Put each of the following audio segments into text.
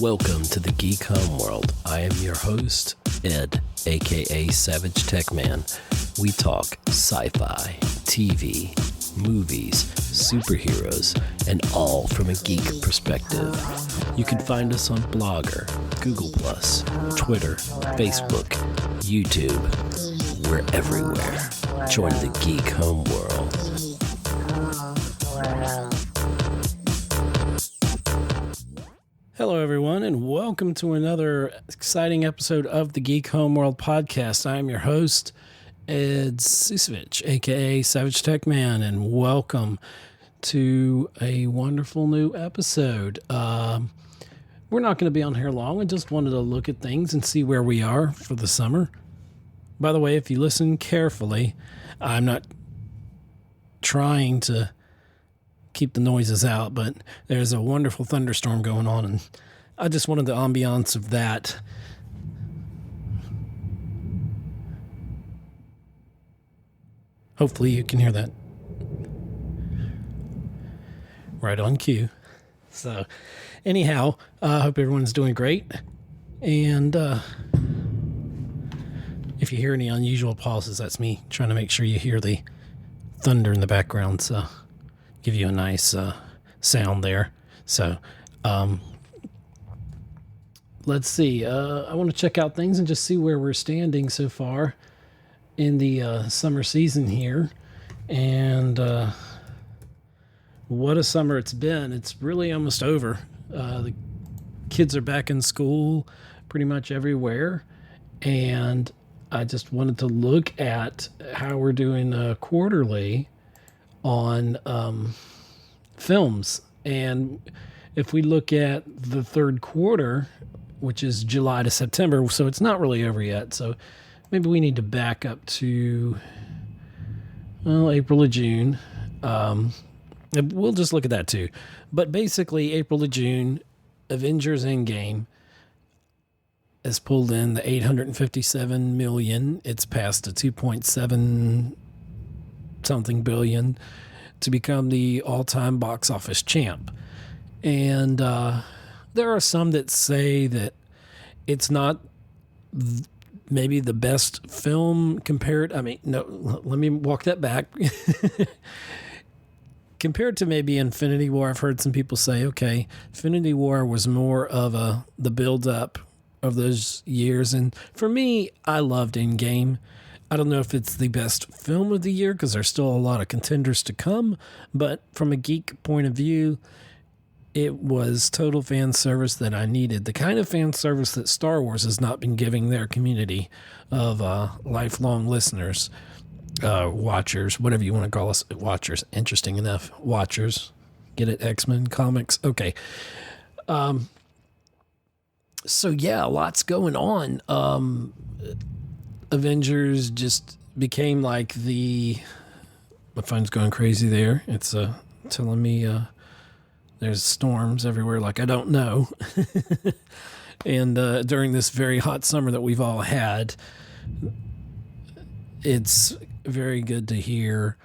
Welcome to the Geek Homeworld. I am your host, Ed, aka Savage Tech Man. We talk sci-fi, TV, movies, superheroes, and all from a geek perspective. You can find us on Blogger, Google+, Twitter, Facebook, YouTube. We're everywhere. Join the Geek Homeworld. Hello, everyone, and welcome to another exciting episode of the Geek Homeworld podcast. I am your host, Ed Susevich, aka Savage Tech Man, and welcome to a wonderful new episode. We're not going to be on here long. I just wanted to look at things and see where we are for the summer. By the way, if you listen carefully, I'm not trying to keep the noises out, but there's a wonderful thunderstorm going on, and I just wanted the ambiance of that. Hopefully you can hear that. Right on cue. So anyhow, I hope everyone's doing great, and if you hear any unusual pauses, that's me trying to make sure you hear the thunder in the background, so give you a nice sound there. So let's see. I want to check out things and just see where we're standing so far in the summer season here. And what a summer it's been. It's really almost over. The kids are back in school pretty much everywhere. And I just wanted to look at how we're doing quarterly on films. And if we look at the third quarter, which is July to September, so it's not really over yet, so maybe we need to back up to April or June. We'll just look at that too. But basically, April to June, Avengers Endgame has pulled in the $857 million. It's past the 2.7 something billion to become the all-time box office champ. And there are some that say that it's not maybe the best film compared. I mean, no, let me walk that back. Compared to maybe Infinity War, I've heard some people say, okay, Infinity War was more of the build-up of those years. And for me, I loved Endgame. I don't know if it's the best film of the year because there's still a lot of contenders to come, but from a geek point of view, it was total fan service that I needed. The kind of fan service that Star Wars has not been giving their community of lifelong listeners, watchers, whatever you want to call us, watchers. Interesting enough, watchers. Get it? X-Men comics. Okay. So yeah, lots going on. Avengers just became like my phone's going crazy there. It's telling me there's storms everywhere like I don't know. And during this very hot summer that we've all had, it's very good to hear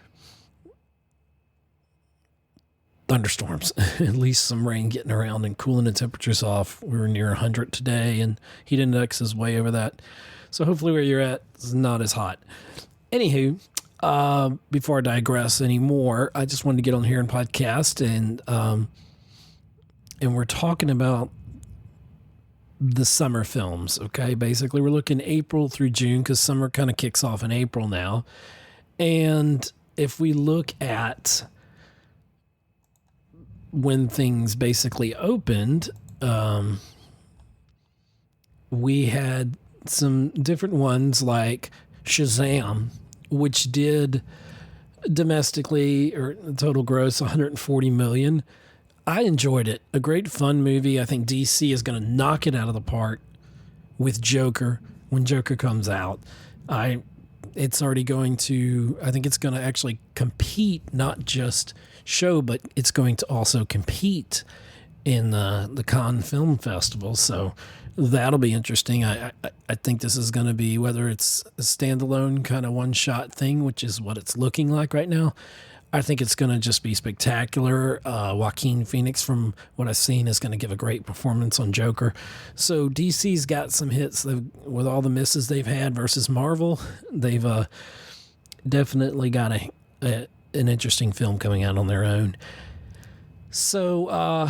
thunderstorms, at least some rain getting around and cooling the temperatures off. We were near 100 today, and heat index is way over that. So hopefully where you're at is not as hot. Anywho, before I digress anymore, I just wanted to get on here and podcast, and we're talking about the summer films, okay? Basically, we're looking April through June because summer kind of kicks off in April now. And if we look at when things basically opened, we had some different ones like Shazam, which did domestically or total gross $140 million. I enjoyed it. A great fun movie. I think DC is going to knock it out of the park with Joker when Joker comes out. It's already going to, I think it's going to actually compete, not just show, but it's going to also compete in the Cannes Film Festival. So that'll be interesting. I think this is going to be, whether it's a standalone kind of one-shot thing, which is what it's looking like right now, I think it's going to just be spectacular. Joaquin Phoenix, from what I've seen, is going to give a great performance on Joker. So DC's got some hits with all the misses they've had versus Marvel. They've definitely got an interesting film coming out on their own. So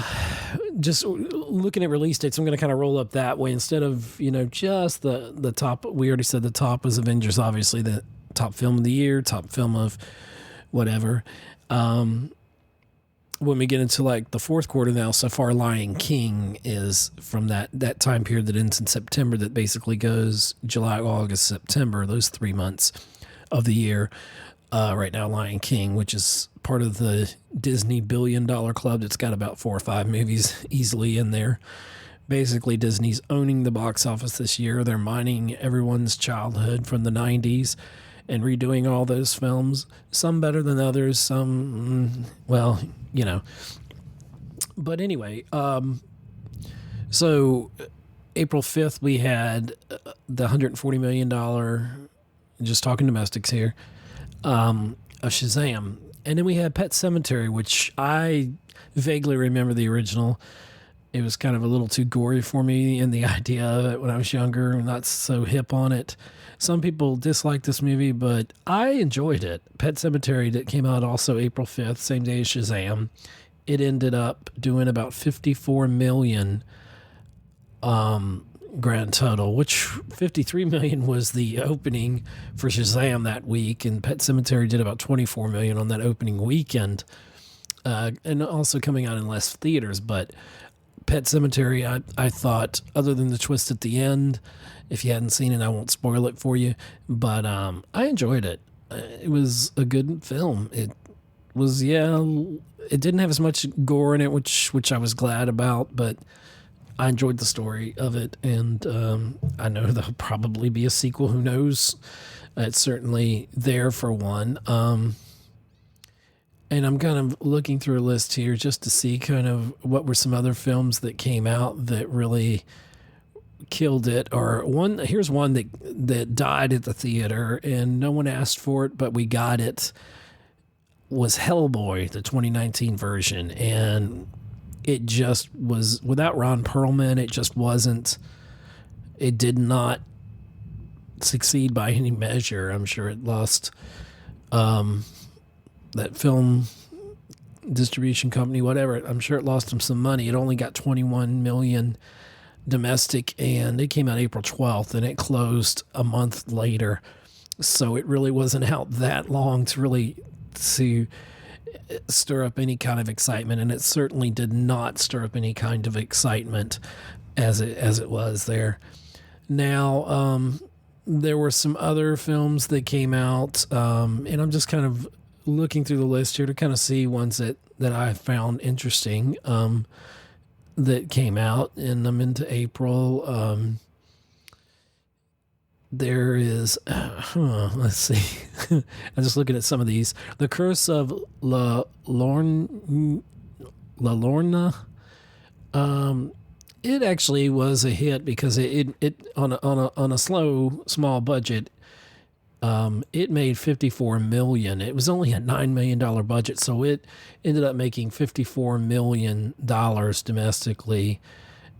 just looking at release dates, I'm going to kind of roll up that way instead of, just the top. We already said the top was Avengers, obviously the top film of the year, top film of whatever. When we get into like the fourth quarter now, so far Lion King is from that time period that ends in September, that basically goes July, August, September, those 3 months of the year. Right now, Lion King, which is part of the Disney $1 billion club, that's got about 4 or 5 movies easily in there. Basically, Disney's owning the box office this year. They're mining everyone's childhood from the 90s and redoing all those films, some better than others, some, But anyway, so April 5th, we had the $140 million, just talking domestics here, of Shazam. And then we had Pet Sematary, which I vaguely remember the original. It was kind of a little too gory for me, and the idea of it when I was younger, I'm not so hip on it. Some people dislike this movie, but I enjoyed it. Pet Sematary, that came out also April 5th, same day as Shazam. It ended up doing about $54 million grand total, which $53 million was the opening for Shazam that week, and Pet Sematary did about $24 million on that opening weekend, and also coming out in less theaters. But Pet Sematary, I thought, other than the twist at the end, if you hadn't seen it, I won't spoil it for you, but I enjoyed it. It was a good film. It was, it didn't have as much gore in it, which I was glad about, but I enjoyed the story of it, and I know there'll probably be a sequel. Who knows? It's certainly there for one. And I'm kind of looking through a list here just to see kind of what were some other films that came out that really killed it. Or here's one that died at the theater, and no one asked for it, but we got it, was Hellboy, the 2019 version. And it just was, without Ron Perlman, it just wasn't, it did not succeed by any measure. I'm sure it lost, that film distribution company, whatever, I'm sure it lost them some money. It only got 21 million domestic, and it came out April 12th, and it closed a month later. So it really wasn't out that long to stir up any kind of excitement, and it certainly did not stir up any kind of excitement as it was there. Now, there were some other films that came out, and I'm just kind of looking through the list here to kind of see ones that I found interesting that came out, and I'm into April. There is, let's see. I'm just looking at some of these. The Curse of La Lorna. It actually was a hit because it on a small budget. It made $54 million. It was only a $9 million budget, so it ended up making $54 million domestically,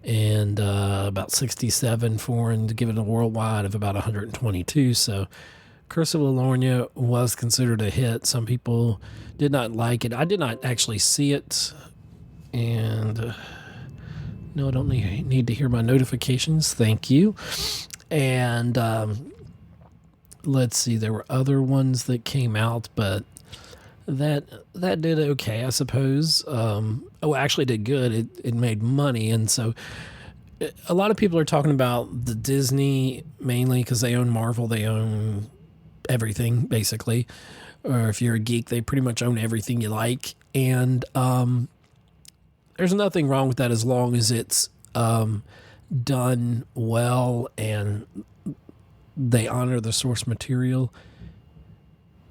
and about 67 foreign, to give it a worldwide of about 122. So Curse of La Lorna was considered a hit. Some people did not like it. I did not actually see it, and no, I don't need to hear my notifications. Thank you. And let's see, there were other ones that came out, but that did okay, I suppose. Actually did good. It made money, and so a lot of people are talking about the Disney, mainly because they own Marvel, they own everything basically, or if you're a geek, they pretty much own everything you like, and there's nothing wrong with that as long as it's done well and they honor the source material.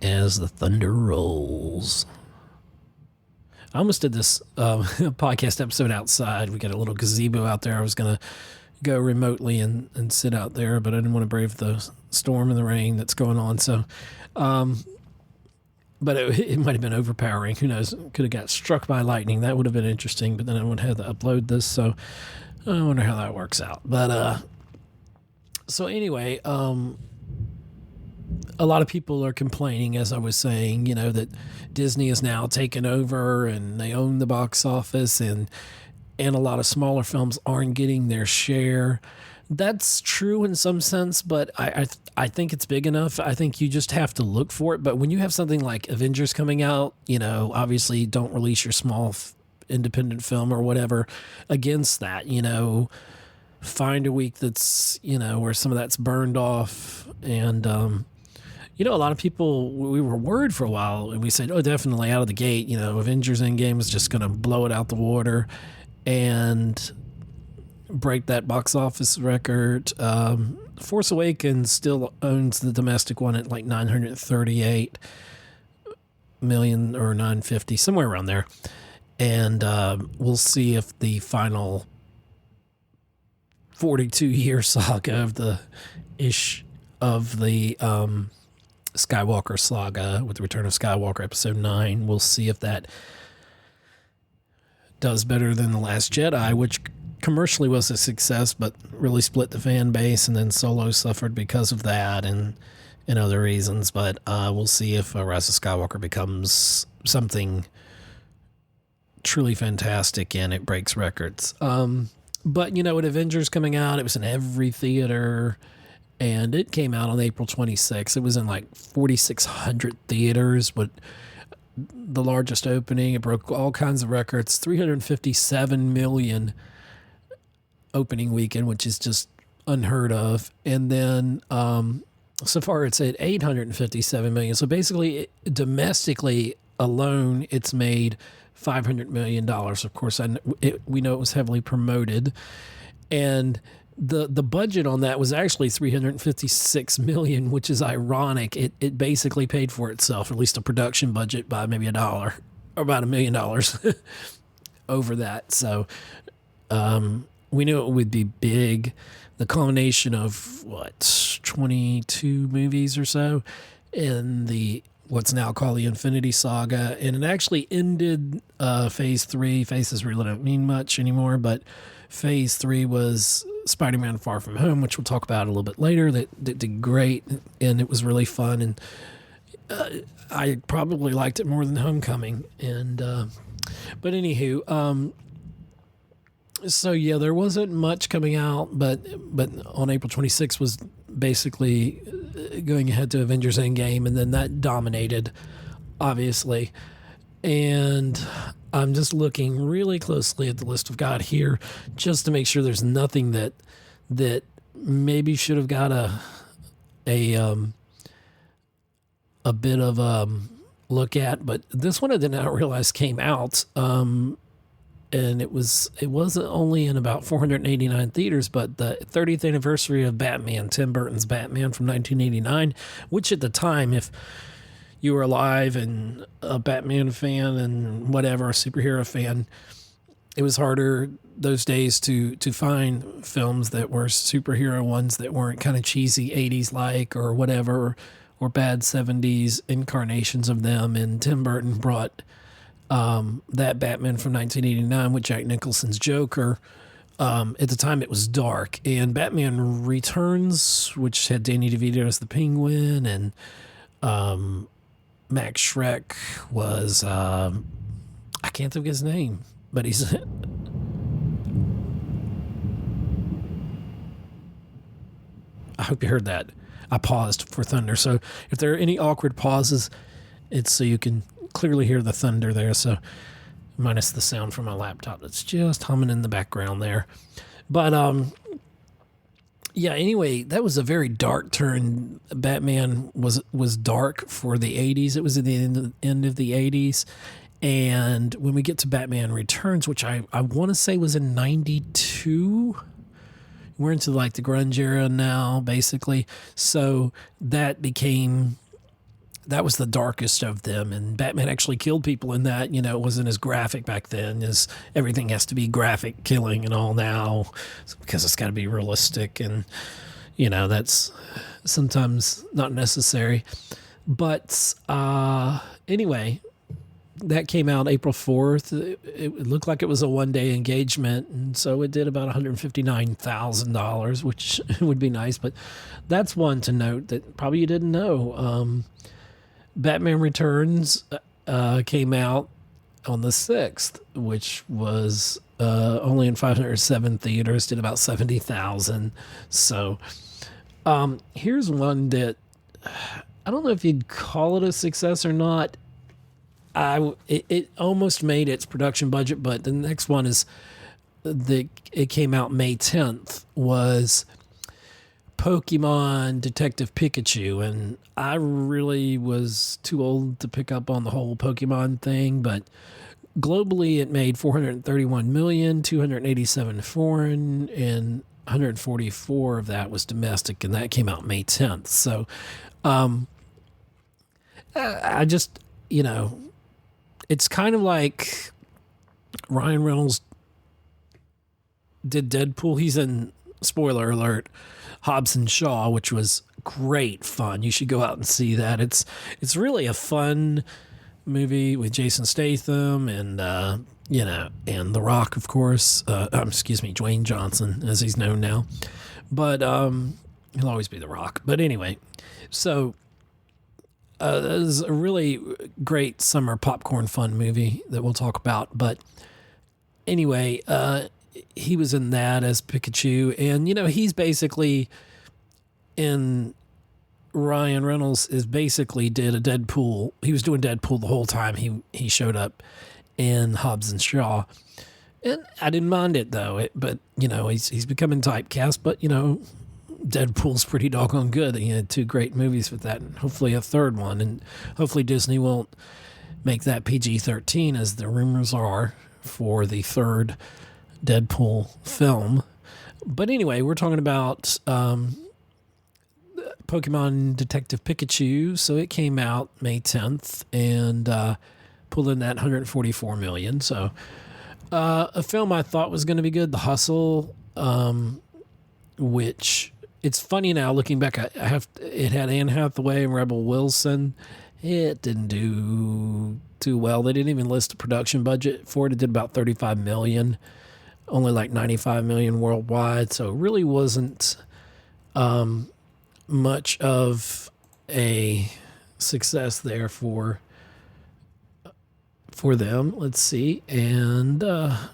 As the thunder rolls. I almost did this podcast episode outside. We got a little gazebo out there. I was going to go remotely and sit out there, but I didn't want to brave the storm and the rain that's going on. So but it might have been overpowering. Who knows? Could have got struck by lightning. That would have been interesting, but then I would have had to upload this, so I wonder how that works out. But so anyway, a lot of people are complaining, as I was saying, that Disney is now taken over and they own the box office, and a lot of smaller films aren't getting their share. That's true in some sense, but I think it's big enough. I think you just have to look for it. But when you have something like Avengers coming out, obviously don't release your small independent film or whatever against that. Find a week that's where some of that's burned off. And a lot of people, we were worried for a while, and we said, oh, definitely out of the gate, Avengers Endgame is just going to blow it out the water and break that box office record. Force Awakens still owns the domestic one at like 938 million or 950, somewhere around there. And we'll see if the final 42-year saga of the Skywalker saga with the Return of Skywalker Episode 9, we'll see if that does better than The Last Jedi, which commercially was a success, but really split the fan base, and then Solo suffered because of that and other reasons. But we'll see if Rise of Skywalker becomes something truly fantastic and it breaks records. But with Avengers coming out, it was in every theater, and it came out on April 26th. It was in like 4,600 theaters, but the largest opening. It broke all kinds of records. 357 million opening weekend, which is just unheard of. And then so far it's at 857 million. So basically, domestically alone, it's made $500 million. Of course, we know it was heavily promoted. And the budget on that was actually $356 million, which is ironic. It basically paid for itself, or at least a production budget, by maybe $1 or about $1 million over that. So we knew it would be big. The culmination of 22 movies or so in the what's now called the Infinity Saga, and it actually ended Phase 3. Phases really don't mean much anymore, but Phase 3 was Spider-Man Far From Home, which we'll talk about a little bit later. That did great, and it was really fun, and I probably liked it more than Homecoming. And but anywho, so yeah, there wasn't much coming out, but on April 26th was basically going ahead to Avengers Endgame, and then that dominated, obviously. And I'm just looking really closely at the list we've got here, just to make sure there's nothing that maybe should have got a bit of look at. But this one I did not realize came out. And it wasn't only in about 489 theaters, but the 30th anniversary of Batman, Tim Burton's Batman from 1989, which at the time, if you were alive and a Batman fan and whatever, a superhero fan, it was harder those days to find films that were superhero ones that weren't kind of cheesy 80s like or whatever, or bad 70s incarnations of them. And Tim Burton brought that Batman from 1989 with Jack Nicholson's Joker. At the time, it was dark. And Batman Returns, which had Danny DeVito as the Penguin, and Max Schreck was, I can't think of his name, but he's... I hope you heard that. I paused for thunder. So if there are any awkward pauses, it's so you can clearly hear the thunder there, so minus the sound from my laptop that's just humming in the background there. But yeah, anyway, that was a very dark turn. Batman was dark for the 80s. It was at the end of the 80s. And when we get to Batman Returns, which I want to say was in 92, we're into like the grunge era now, basically. So that was the darkest of them, and Batman actually killed people in that. It wasn't as graphic back then, as everything has to be graphic killing and all now, because it's got to be realistic, and that's sometimes not necessary. But anyway, that came out April 4th. It looked like it was a one-day engagement, and so it did about $159,000, which would be nice. But that's one to note that probably you didn't know. Batman Returns came out on the 6th, which was only in 507 theaters, did about 70,000. So here's one that I don't know if you'd call it a success or not. It almost made its production budget, but the next one is it came out May 10th, was Pokemon Detective Pikachu, and I really was too old to pick up on the whole Pokemon thing, but globally it made 431 million, 287 foreign, and 144 of that was domestic, and that came out May 10th. So I just, it's kind of like Ryan Reynolds did Deadpool. He's in, spoiler alert, Hobbs and Shaw, which was great fun. You should go out and see that. It's really a fun movie with Jason Statham and and The Rock, of course. Dwayne Johnson, as he's known now. But he'll always be The Rock. But anyway, so this is a really great summer popcorn fun movie that we'll talk about. But anyway, he was in that as Pikachu, and he's basically in. Ryan Reynolds basically did a Deadpool. He was doing Deadpool the whole time he showed up in Hobbs and Shaw, and I didn't mind it though. But he's becoming typecast. But Deadpool's pretty doggone good. He had 2 great movies with that, and hopefully a third one. And hopefully Disney won't make that PG-13, as the rumors are, for the third Deadpool film. But anyway, we're talking about Pokemon Detective Pikachu. So it came out May 10th and pulled in that 144 million. So a film I thought was going to be good, The Hustle, which it's funny now looking back. It had Anne Hathaway and Rebel Wilson. It didn't do too well. They didn't even list a production budget for it. It did about 35 million, only like 95 million worldwide. So it really wasn't much of a success there for them. Let's see. And I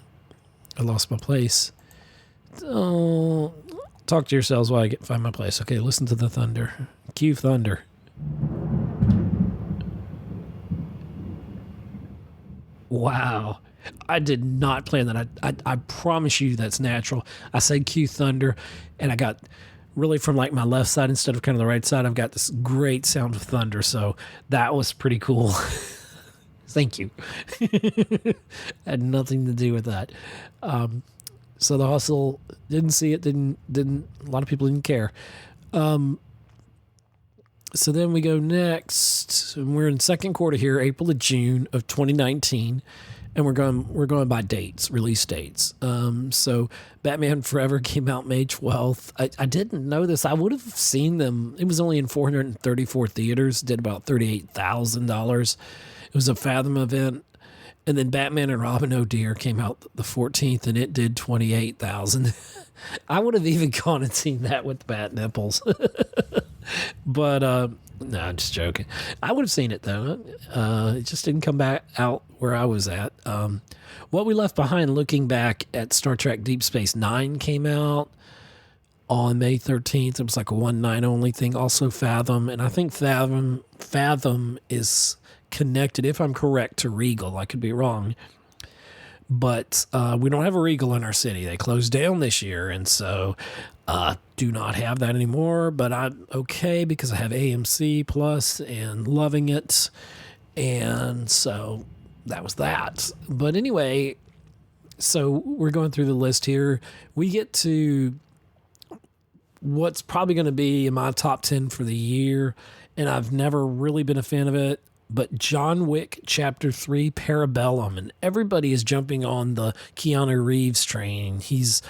lost my place. Oh, talk to yourselves while I find my place. Okay, listen to the thunder. Cue thunder. Wow. I did not plan that. I promise you that's natural. I said cue thunder, and I got really from like my left side instead of kind of the right side. I've got this great sound of thunder, so that was pretty cool. Thank you. Had nothing to do with that. So The Hustle, didn't see it, didn't a lot of people didn't care. So then we go next, and we're in second quarter here, April to June of 2019, and we're going by dates, release dates. So Batman Forever came out May 12th. I didn't know this. I would have seen them. It was only in 434 theaters, did about $38,000. It was a Fathom event. And then Batman and Robin O'Dear came out the 14th, and it did 28,000. I would have even gone and seen that with Bat Nipples. But no, I'm just joking. I would have seen it though. It just didn't come back out where I was at. What We Left Behind, looking back at Star Trek Deep Space Nine, came out on May 13th. It was like a one night only thing. Also Fathom, and I think Fathom is connected, if I'm correct, to Regal. I could be wrong. But we don't have a Regal in our city. They closed down this year, and so do not have that anymore. But I'm okay because I have AMC Plus and loving it. And so that was that. But anyway, so we're going through the list here. We get to what's probably going to be in my top 10 for the year, and I've never really been a fan of it. But John Wick Chapter 3 Parabellum, and everybody is jumping on the Keanu Reeves train. He's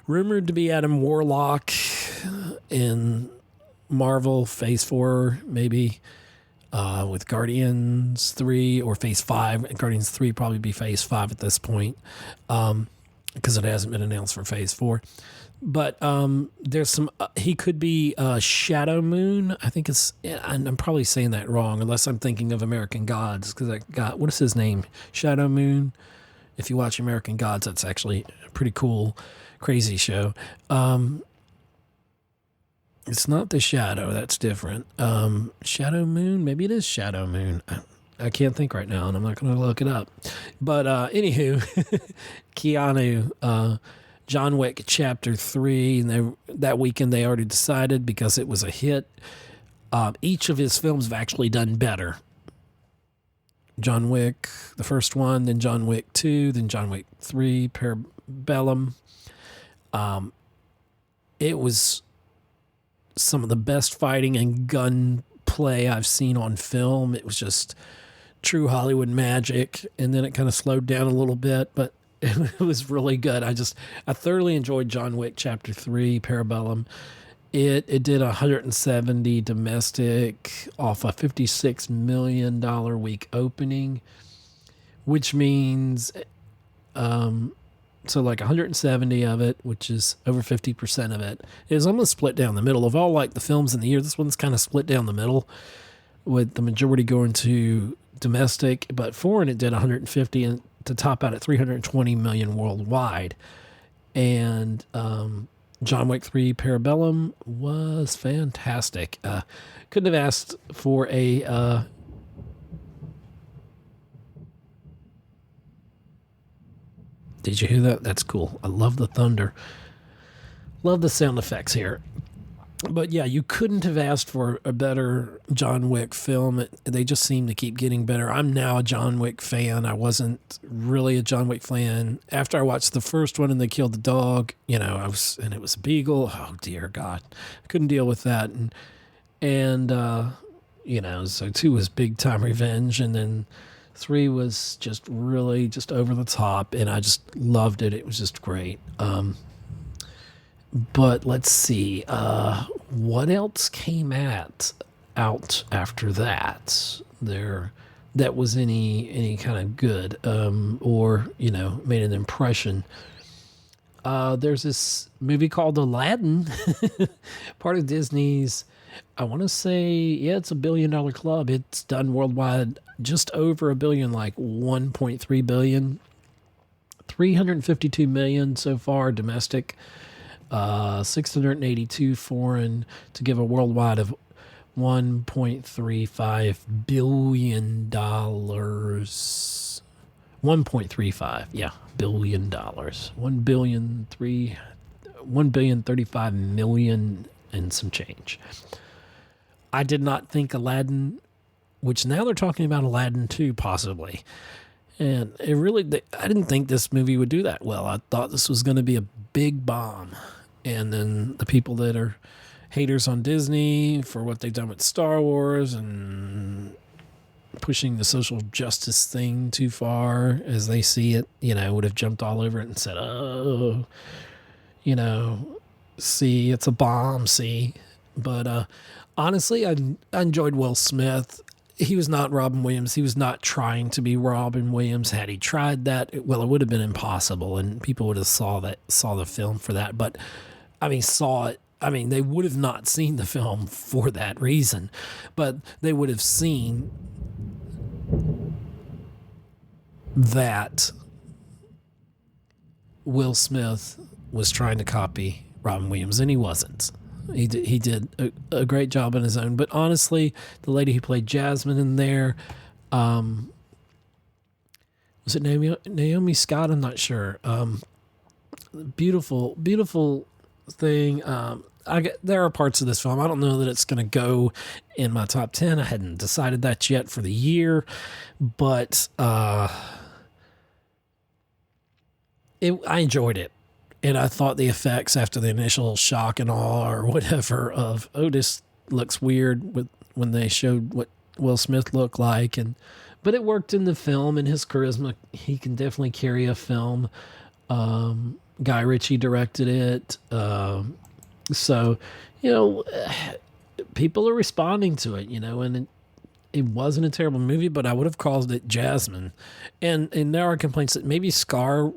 rumored to be Adam Warlock in Marvel Phase 4, maybe. with Guardians 3 or Phase 5. Guardians 3 probably be Phase 5 at this point, because it hasn't been announced for Phase 4. But there's some. He could be Shadow Moon. I think it's. I'm probably saying that wrong, unless I'm thinking of American Gods. Because I got, what is his name? Shadow Moon. If you watch American Gods, that's actually a pretty cool, crazy show. It's not the Shadow. That's different. Shadow Moon. Maybe it is Shadow Moon. I can't think right now, and I'm not going to look it up. But anywho, Keanu. John Wick Chapter 3, and that weekend they already decided, because it was a hit. Each of his films have actually done better. John Wick, the first one, then John Wick 2, then John Wick 3, Parabellum. It was some of the best fighting and gunplay I've seen on film. It was just true Hollywood magic, and then it kind of slowed down a little bit, but it was really good. I thoroughly enjoyed John Wick Chapter 3, Parabellum. It did 170 domestic off a $56 million week opening, which means so like 170 of it, which is over 50% of it, is almost split down the middle. Of all like the films in the year, this one's kind of split down the middle, with the majority going to domestic, but foreign it did 150 and to top out at 320 million worldwide. And John Wick 3 Parabellum was fantastic. Couldn't have asked for a did you hear that? That's cool. I love the thunder. Love the sound effects here. But yeah, you couldn't have asked for a better John Wick film. They just seem to keep getting better. I'm now a John Wick fan. I wasn't really a John Wick fan after I watched the first one and they killed the dog. And it was a beagle. Oh dear God, I couldn't deal with that. And so 2 was big time revenge, and then 3 was just really just over the top, and I just loved it. It was just great. But let's see, what else came out after that? That was any kind of good, or made an impression. There's this movie called Aladdin, part of Disney's. I want to say, yeah, it's $1 billion club. It's done worldwide just over $1 billion, like 1.3 billion, 352 million so far domestic. 682 foreign, to give a worldwide of $1.35 billion. 1.35, yeah, billion dollars. 1,035 million and some change. I did not think Aladdin, which now they're talking about Aladdin 2 possibly. And I didn't think this movie would do that well. I thought this was going to be a big bomb. And then the people that are haters on Disney for what they've done with Star Wars and pushing the social justice thing too far as they see it, would have jumped all over it and said, oh, see, it's a bomb, see. But honestly, I enjoyed Will Smith. He was not Robin Williams. He was not trying to be Robin Williams. Had he tried that, it would have been impossible, and people would have saw the film for that. But saw it. They would have not seen the film for that reason, but they would have seen that Will Smith was trying to copy Robin Williams, and he wasn't. He did a great job on his own. But honestly, the lady who played Jasmine in there, was it Naomi Scott? I'm not sure. Beautiful thing. There are parts of this film, I don't know that it's going to go in my top 10. I hadn't decided that yet for the year, but I enjoyed it. And I thought the effects after the initial shock and awe or whatever of, this looks weird when they showed what Will Smith looked like. But it worked in the film, and his charisma, he can definitely carry a film. Guy Ritchie directed it. So, people are responding to it, and it wasn't a terrible movie, but I would have called it Jasmine. And there are complaints that maybe Scar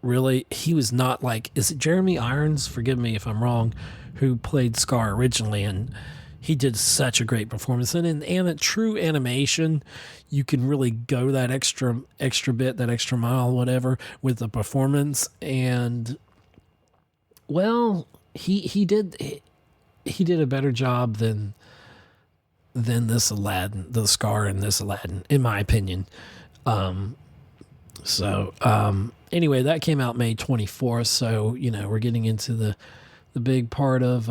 really, he was not like, is it Jeremy Irons? Forgive me if I'm wrong, who played Scar originally, and he did such a great performance. And in a true animation, you can really go that extra bit, that extra mile, whatever, with the performance. And well, he did a better job than this Aladdin, the Scar in this Aladdin, in my opinion. Anyway, that came out May 24th. So, we're getting into the big part of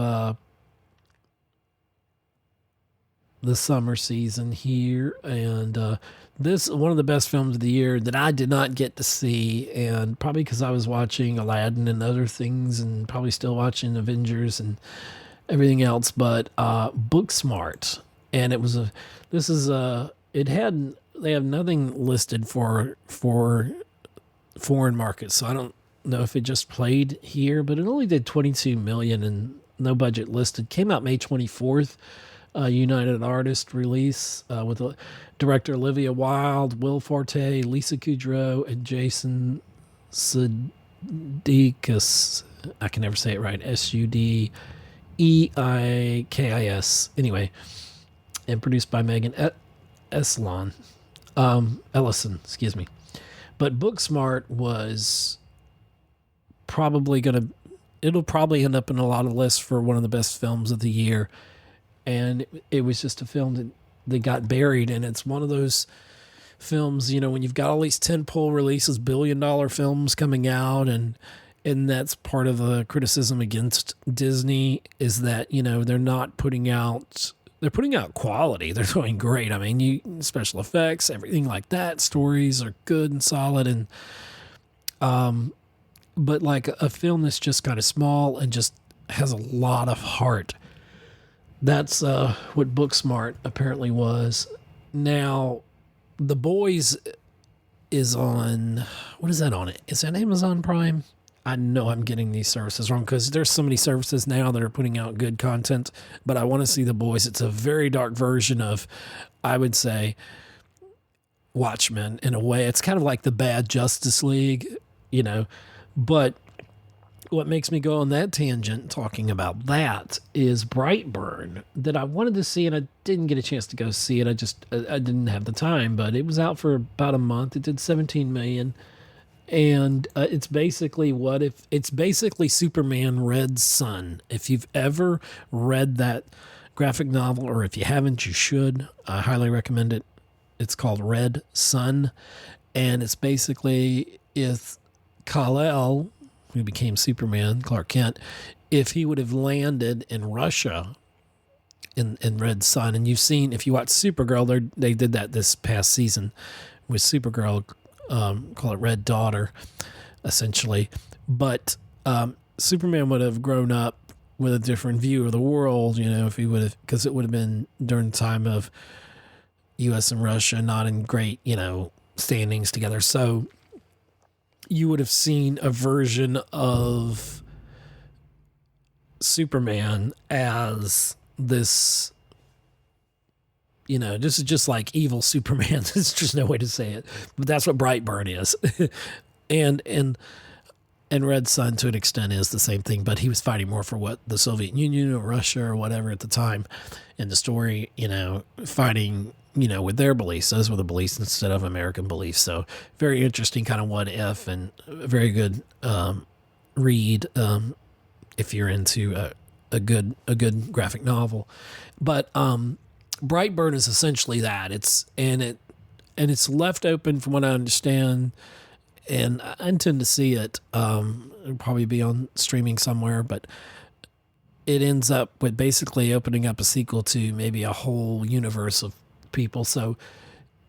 the summer season here. And this one of the best films of the year that I did not get to see. And probably because I was watching Aladdin and other things, and probably still watching Avengers and everything else. But Booksmart. And they have nothing listed for foreign markets, so I don't know if it just played here, but it only did 22 million and no budget listed. Came out May 24th, United Artists release with director Olivia Wilde, Will Forte, Lisa Kudrow, and Jason Sudeikis. I can never say it right. Sudeikis. Anyway, and produced by Megan Ellison. Excuse me. But Booksmart was it'll probably end up in a lot of lists for one of the best films of the year. And it was just a film that got buried. And it's one of those films, when you've got all these tentpole releases, $billion films coming out, and that's part of the criticism against Disney is that, they're not putting out. They're putting out quality. They're doing great. I mean, special effects, everything like that. Stories are good and solid, and but like a film that's just kind of small and just has a lot of heart. That's what Booksmart apparently was. Now, The Boys is on. What is that on it? Is that Amazon Prime? I know I'm getting these services wrong because there's so many services now that are putting out good content, but I want to see The Boys. It's a very dark version of, I would say, Watchmen in a way. It's kind of like the bad Justice League, but what makes me go on that tangent talking about that is Brightburn, that I wanted to see and I didn't get a chance to go see it. I didn't have the time, but it was out for about a month. It did 17 million. And it's basically Superman Red Sun. If you've ever read that graphic novel, or if you haven't, you should. I highly recommend it. It's called Red Sun. And it's basically if Kal-El, who became Superman, Clark Kent, if he would have landed in Russia in Red Sun. And if you watch Supergirl, they did that this past season with Supergirl. Call it Red Daughter, essentially. But Superman would have grown up with a different view of the world, if he would have, because it would have been during the time of U.S. and Russia not in great, standings together. So you would have seen a version of Superman as this. This is just like evil Superman. There's just no way to say it, but that's what Brightburn is. and Red Sun to an extent is the same thing, but he was fighting more for what the Soviet Union or Russia or whatever at the time in the story, fighting, with their beliefs. Those were the beliefs instead of American beliefs. So very interesting kind of what if, and a very good read if you're into a good graphic novel. But Brightburn is essentially that. It's left open from what I understand, and I intend to see it. It'll probably be on streaming somewhere, but it ends up with basically opening up a sequel to maybe a whole universe of people. So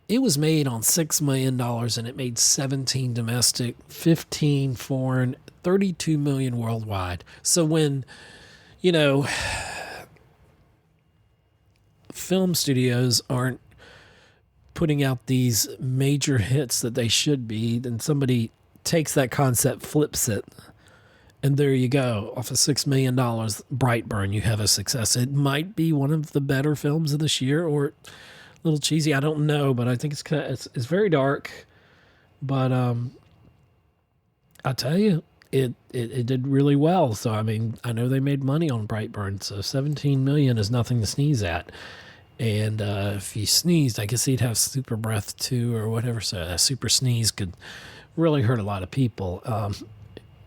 it was made on $6 million, and it made 17 domestic, 15 foreign, 32 million worldwide. So when, film studios aren't putting out these major hits that they should be, then somebody takes that concept, flips it, and there you go. Off of $6 million, Brightburn, you have a success. It might be one of the better films of this year, or little cheesy. I don't know, but I think it's very dark. But I tell you, it did really well. So I mean, I know they made money on Brightburn. So 17 million is nothing to sneeze at. And if he sneezed, I guess he'd have super breath too, or whatever. So a super sneeze could really hurt a lot of people.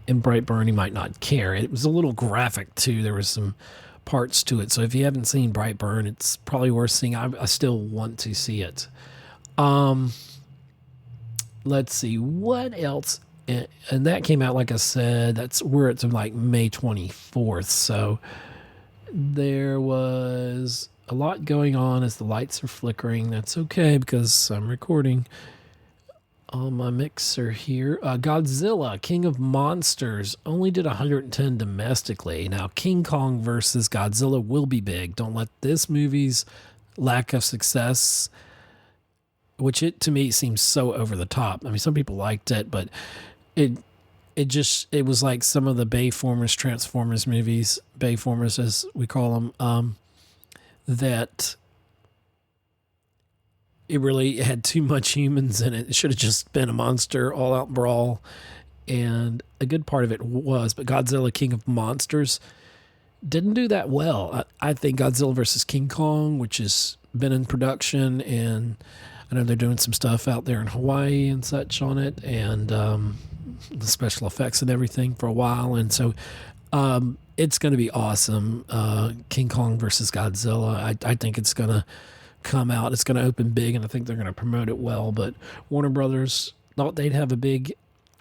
In Brightburn, he might not care. It was a little graphic too. There was some parts to it. So if you haven't seen Brightburn, it's probably worth seeing. I still want to see it. Let's see what else. And that came out, like I said, we're at like May 24th. So there was a lot going on as the lights are flickering. That's okay because I'm recording on my mixer here. Godzilla, King of Monsters, only did 110 domestically. Now, King Kong versus Godzilla will be big. Don't let this movie's lack of success, which to me seems so over the top. I mean, some people liked it, but it was like some of the Bayformers, Transformers movies, Bayformers as we call them, that it really had too much humans in it. It should have just been a monster all-out brawl, and a good part of it was, but Godzilla King of Monsters didn't do that well. I think Godzilla versus King Kong, which has been in production, and I know they're doing some stuff out there in Hawaii and such on it, and the special effects and everything for a while, and so it's going to be awesome. King Kong versus Godzilla. I think it's going to come out. It's going to open big, and I think they're going to promote it well. But Warner Brothers thought they'd have a big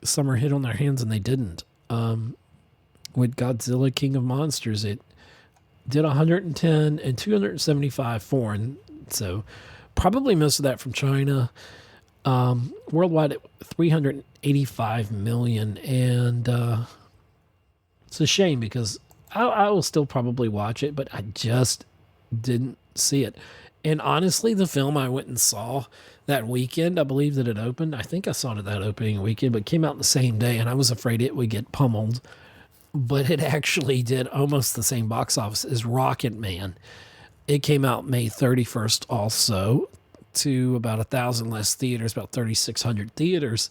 summer hit on their hands, and they didn't. With Godzilla King of Monsters, it did 110 and 275 foreign. So probably most of that from China. Worldwide at 385 million, and it's a shame because I will still probably watch it, but I just didn't see it. And honestly, the film I went and saw that weekend, I believe that it opened. I think I saw it that opening weekend, but it came out the same day, and I was afraid it would get pummeled. But it actually did almost the same box office as Rocket Man. It came out May 31st also, to about 1,000 less theaters, about 3,600 theaters.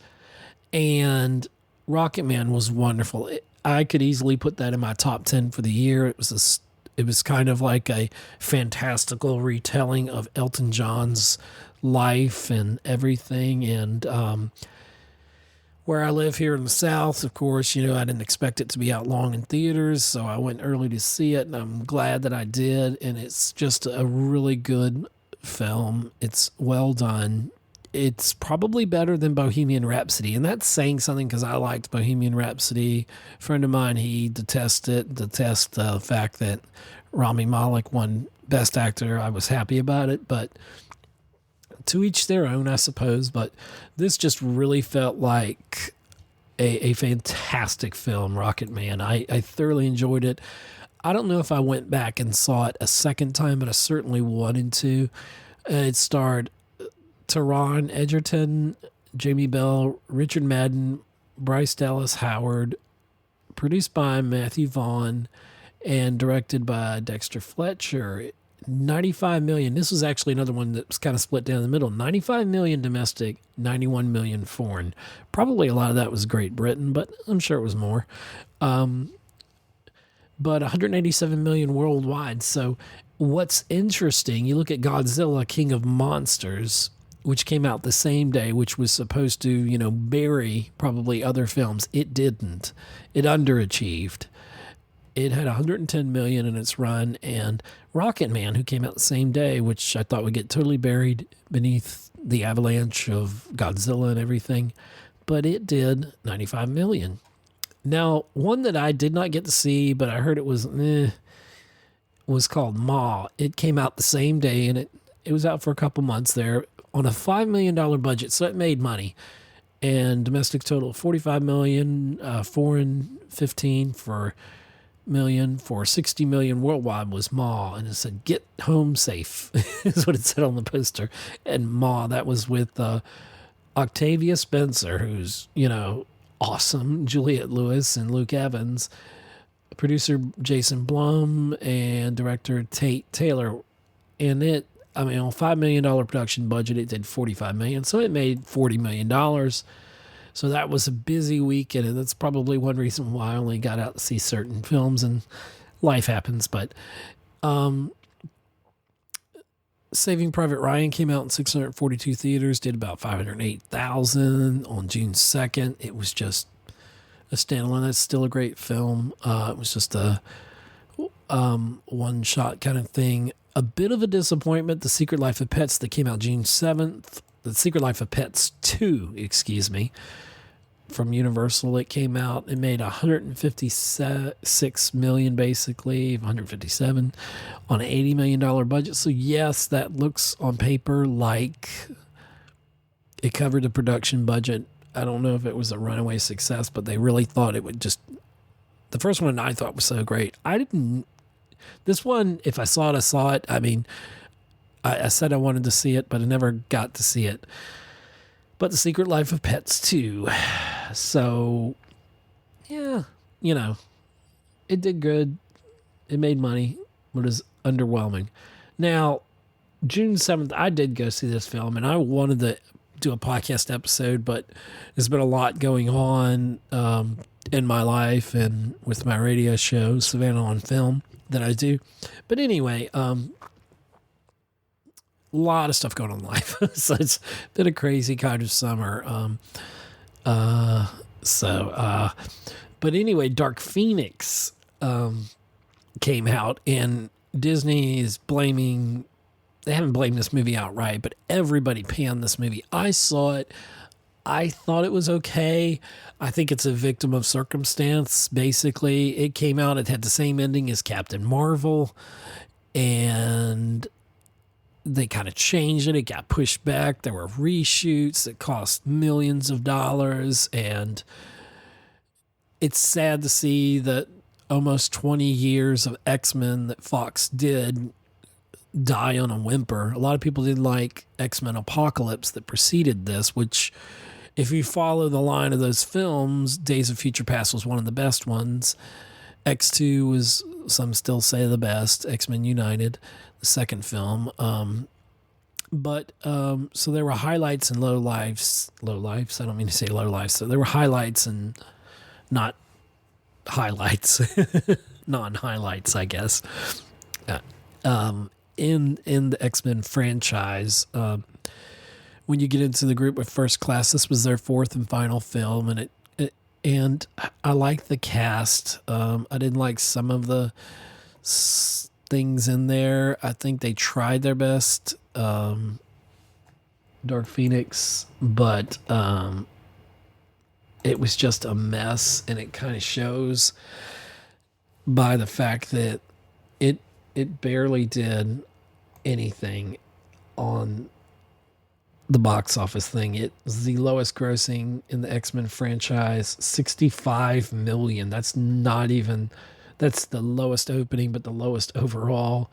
And Rocket Man was wonderful. I could easily put that in my top 10 for the year. It was kind of like a fantastical retelling of Elton John's life and everything. And where I live here in the South, of course, I didn't expect it to be out long in theaters, so I went early to see it, and I'm glad that I did. And it's just a really good film. It's well done. It's probably better than Bohemian Rhapsody, and that's saying something because I liked Bohemian Rhapsody. A friend of mine, he detests the fact that Rami Malek won Best Actor. I was happy about it, but to each their own, I suppose. But this just really felt like a fantastic film, Rocket Man. I thoroughly enjoyed it. I don't know if I went back and saw it a second time, but I certainly wanted to. It starred Taron Egerton, Jamie Bell, Richard Madden, Bryce Dallas Howard, produced by Matthew Vaughn, and directed by Dexter Fletcher. 95 million. This was actually another one that was kind of split down the middle. 95 million domestic, 91 million foreign. Probably a lot of that was Great Britain, but I'm sure it was more. But 187 million worldwide. So what's interesting, you look at Godzilla King of Monsters, which came out the same day, which was supposed to, bury probably other films. It didn't. It underachieved. It had 110 million in its run, and Rocket Man, who came out the same day, which I thought would get totally buried beneath the avalanche of Godzilla and everything, but it did 95 million. Now, one that I did not get to see, but I heard it was called Ma. It came out the same day, and it was out for a couple months there on a $5 million budget, so it made money. And domestic total, 45 million, foreign 15 million for 60 million worldwide was Ma, and it said "Get home safe" is what it said on the poster. And Ma, that was with Octavia Spencer, who's awesome, Juliette Lewis and Luke Evans, producer Jason Blum, and director Tate Taylor. And I mean, on $5 million production budget, it did $45 million. So it made $40 million. So that was a busy weekend, and that's probably one reason why I only got out to see certain films, and life happens. But Saving Private Ryan came out in 642 theaters, did about 508,000 on June 2nd. It was just a standalone. That's still a great film. It was just a one-shot kind of thing. A bit of a disappointment, The Secret Life of Pets, that came out June 7th. The Secret Life of Pets 2, from Universal. It came out, it made $156 million, basically, 157 on an $80 million budget. So yes, that looks on paper like it covered the production budget. I don't know if it was a runaway success, but they really thought it would just... The first one I thought was so great. This one, if I saw it, I saw it. I mean, I said I wanted to see it, but I never got to see it. But The Secret Life of Pets 2. So, yeah, it did good. It made money, but it was underwhelming. Now, June 7th, I did go see this film, and I wanted to do a podcast episode, but there's been a lot going on in my life and with my radio show, Savannah on Film, that I do. But anyway, lot of stuff going on in life. So it's been a crazy kind of summer. But anyway, Dark Phoenix came out, and Disney is blaming... They haven't blamed this movie outright, but everybody panned this movie. I saw it. I thought it was okay. I think it's a victim of circumstance, basically. It came out, it had the same ending as Captain Marvel, and they kind of changed it. It got pushed back. There were reshoots that cost millions of dollars, and it's sad to see that almost 20 years of X-Men that Fox did die on a whimper. A lot of people didn't like X-Men Apocalypse that preceded this, which, if you follow the line of those films, Days of Future Past was one of the best ones. X2 was, some still say, the best. X-Men United, the second film. So there were highlights and lowlights. I don't mean to say lowlights. So there were highlights and not highlights, non-highlights, I guess. In the X-Men franchise, when you get into the group with First Class, this was their fourth and final film, and I like the cast. I didn't like some of the things in there. I think they tried their best, Dark Phoenix, but it was just a mess, and it kind of shows by the fact that it barely did anything on the box office thing. It was the lowest grossing in the X-Men franchise, $65 million. That's the lowest opening, but the lowest overall.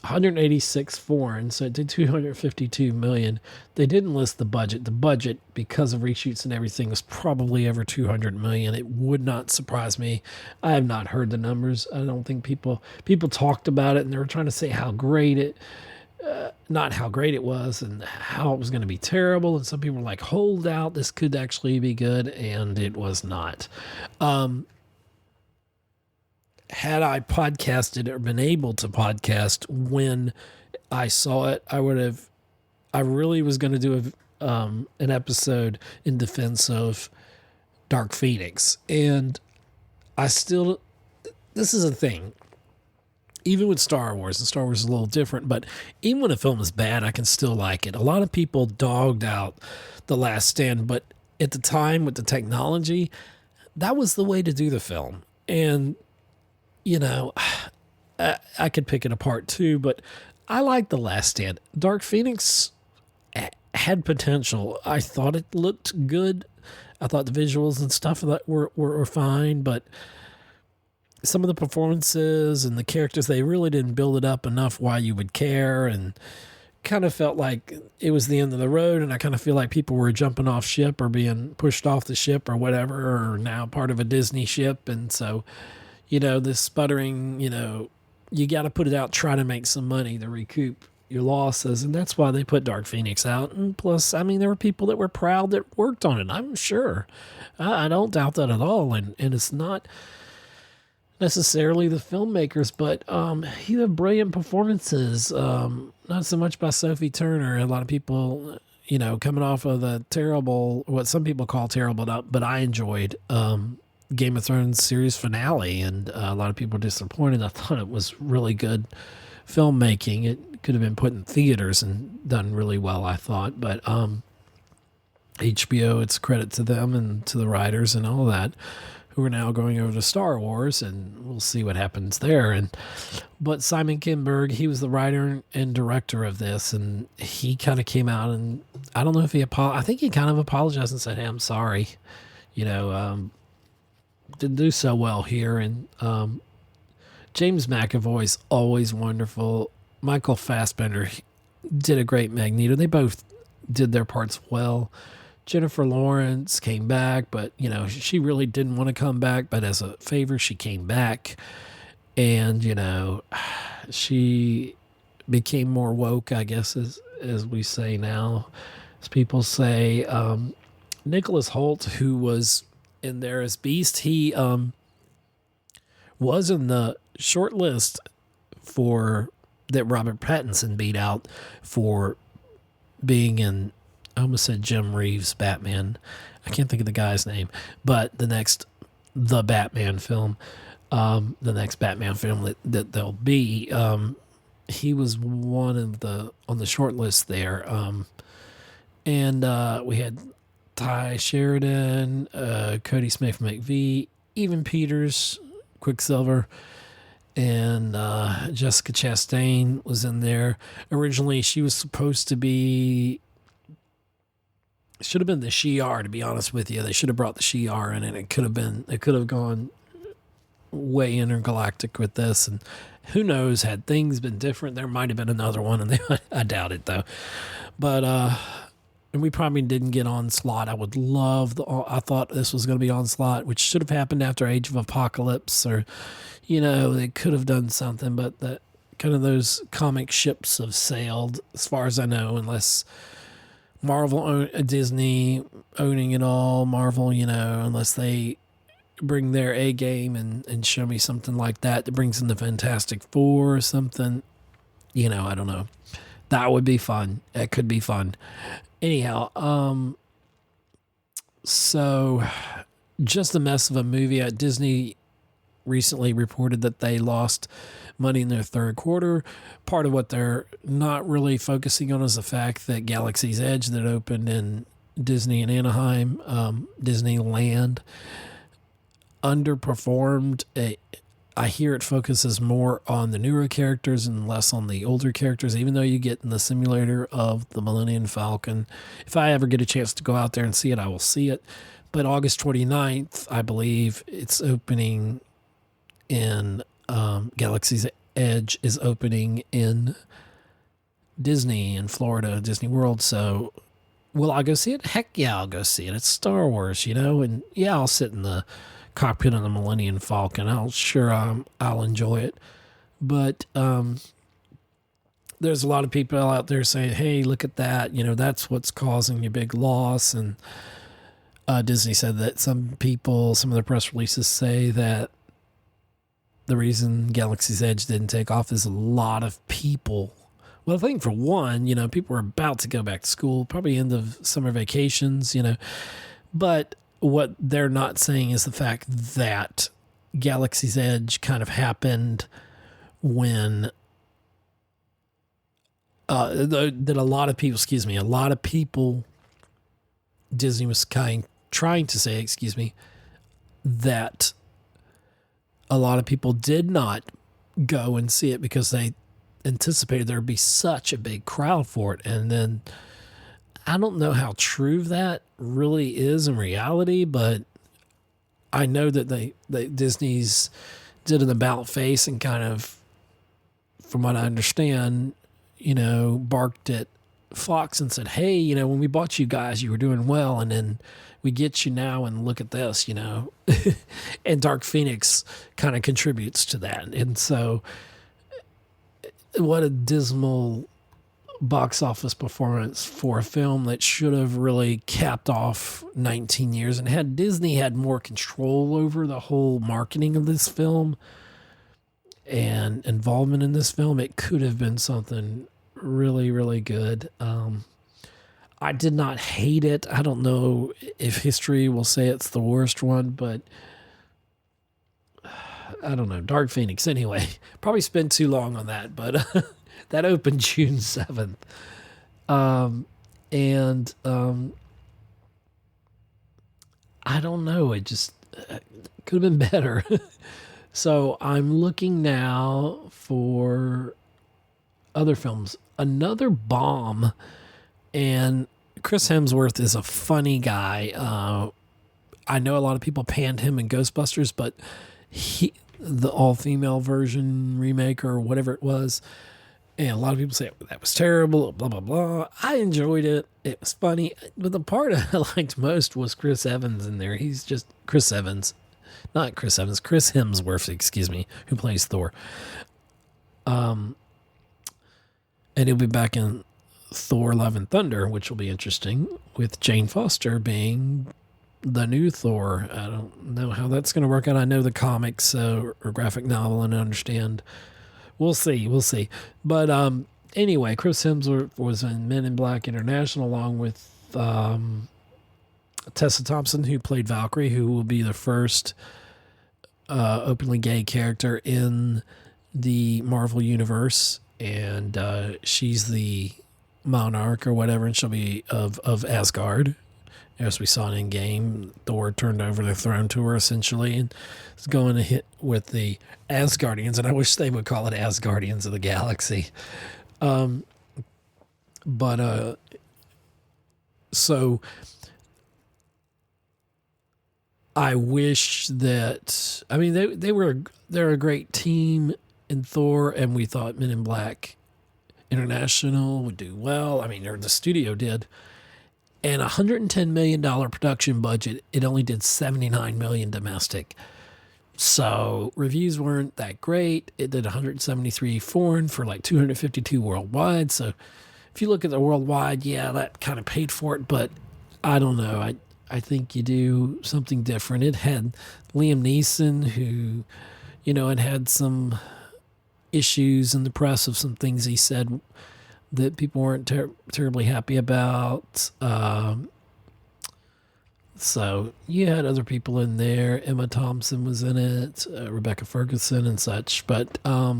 186 foreign, so it did 252 million. They didn't list the budget. The budget, because of reshoots and everything, was probably over 200 million. It would not surprise me. I have not heard the numbers. I don't think people talked about it, and they were trying to say how great it, not how great it was, and how it was going to be terrible. And some people were like, hold out, this could actually be good, and it was not. Had I podcasted or been able to podcast when I saw it, I really was going to do an episode in defense of Dark Phoenix. And this is a thing. Even with Star Wars, and Star Wars is a little different, but even when a film is bad, I can still like it. A lot of people dogged out The Last Stand, but at the time with the technology, that was the way to do the film. And I could pick it apart too, but I like The Last Stand. Dark Phoenix had potential. I thought it looked good. I thought the visuals and stuff that were fine, but some of the performances and the characters, they really didn't build it up enough why you would care, and kind of felt like it was the end of the road. And I kind of feel like people were jumping off ship or being pushed off the ship or whatever, or now part of a Disney ship. And so, this sputtering, you got to put it out, try to make some money to recoup your losses, and that's why they put Dark Phoenix out. And plus, I mean, there were people that were proud that worked on it. I'm sure. I don't doubt that at all. And it's not necessarily the filmmakers, but you have brilliant performances. Not so much by Sophie Turner. A lot of people, coming off of the terrible, what some people call terrible, but I enjoyed Game of Thrones series finale, and a lot of people were disappointed. I thought it was really good filmmaking. It could have been put in theaters and done really well, I thought. But HBO, it's credit to them and to the writers and all that, who are now going over to Star Wars, and we'll see what happens there. But Simon Kinberg, he was the writer and director of this, and he kind of came out, and I don't know if I think he kind of apologized and said, "Hey, I'm sorry, didn't do so well here." And James McAvoy's always wonderful. Michael Fassbender did a great Magneto. They both did their parts well. Jennifer Lawrence came back, but, she really didn't want to come back. But as a favor, she came back. And, she became more woke, I guess, as we say now. As people say, Nicholas Hoult, who was in there as Beast, he was in the short list that Robert Pattinson beat out for being in, I almost said Jim Reeves' Batman. I can't think of the guy's name, but the Batman film, the next Batman film that there'll be, he was one of on the short list there. And we had Ty Sheridan, Cody Smith-McVie, Evan Peters, Quicksilver, and Jessica Chastain was in there. Originally, she was supposed to be, should have been the Shi'ar, to be honest with you. They should have brought the Shi'ar in, and it could have gone way intergalactic with this. And who knows, had things been different, there might have been another one, and I doubt it, though. But and we probably didn't get Onslaught. I thought this was going to be Onslaught, which should have happened after Age of Apocalypse, or, they could have done something, but that kind of those comic ships have sailed, as far as I know, unless Marvel, Disney owning it all, Marvel, unless they bring their A game and show me something like that brings in the Fantastic Four or something, I don't know. That would be fun. It could be fun. Anyhow, so just a mess of a movie. Disney recently reported that they lost money in their third quarter. Part of what they're not really focusing on is the fact that Galaxy's Edge that opened in Disney in Anaheim, Disneyland, underperformed. I hear it focuses more on the newer characters and less on the older characters, even though you get in the simulator of the Millennium Falcon. If I ever get a chance to go out there and see it, I will see it. But August 29th, I believe, it's opening in Galaxy's Edge is opening in Disney in Florida, Disney World. So will I go see it? Heck yeah, I'll go see it. It's Star Wars, and yeah, I'll sit in the cockpit of the Millennium Falcon. I'll enjoy it. But there's a lot of people out there saying, hey, look at that. That's what's causing your big loss. And Disney said that some of the press releases say that the reason Galaxy's Edge didn't take off is a lot of people. Well, I think for one, people were about to go back to school, probably end of summer vacations, But what they're not saying is the fact that Galaxy's Edge kind of happened when that a lot of people, Disney was trying to say, that a lot of people did not go and see it because they anticipated there'd be such a big crowd for it. And then I don't know how true that really is in reality, but I know that Disney's did an about face and kind of, from what I understand, barked at Fox and said, hey, when we bought you guys, you were doing well, and then we get you now and look at this, and Dark Phoenix kind of contributes to that. And so what a dismal box office performance for a film that should have really capped off 19 years. And had Disney had more control over the whole marketing of this film and involvement in this film, it could have been something really, really good. I did not hate it. I don't know if history will say it's the worst one, but I don't know. Dark Phoenix, anyway. Probably spent too long on that, but that opened June 7th. I don't know. It just could have been better. So I'm looking now for other films. Another bomb, and Chris Hemsworth is a funny guy. I know a lot of people panned him in Ghostbusters, but the all-female version remake or whatever it was, and a lot of people say that was terrible, blah, blah, blah. I enjoyed it. It was funny. But the part I liked most was Chris Evans in there. He's just Chris Evans. Not Chris Evans, Chris Hemsworth, excuse me, who plays Thor. And he'll be back in Thor Love and Thunder, which will be interesting, with Jane Foster being the new Thor. I don't know how that's going to work out. I know the comics or graphic novel, and I understand. We'll see. But anyway, Chris Hemsworth was in Men in Black International along with Tessa Thompson, who played Valkyrie, who will be the first openly gay character in the Marvel Universe. And she's the monarch or whatever, and she'll be of Asgard. As we saw in Endgame, Thor turned over the throne to her, essentially, and is going to hit with the Asgardians, and I wish they would call it Asgardians of the Galaxy. So I wish that, I mean, they're a great team in Thor, and we thought Men in Black International would do well. I mean, or the studio did. And $110 million production budget, it only did $79 million domestic. So reviews weren't that great. It did 173 foreign for like 252 worldwide. So if you look at the worldwide, yeah, that kind of paid for it. But I don't know. I think you do something different. It had Liam Neeson, who, had some issues in the press of some things he said that people weren't terribly happy about. So you had other people in there. Emma Thompson was in it, Rebecca Ferguson and such. But I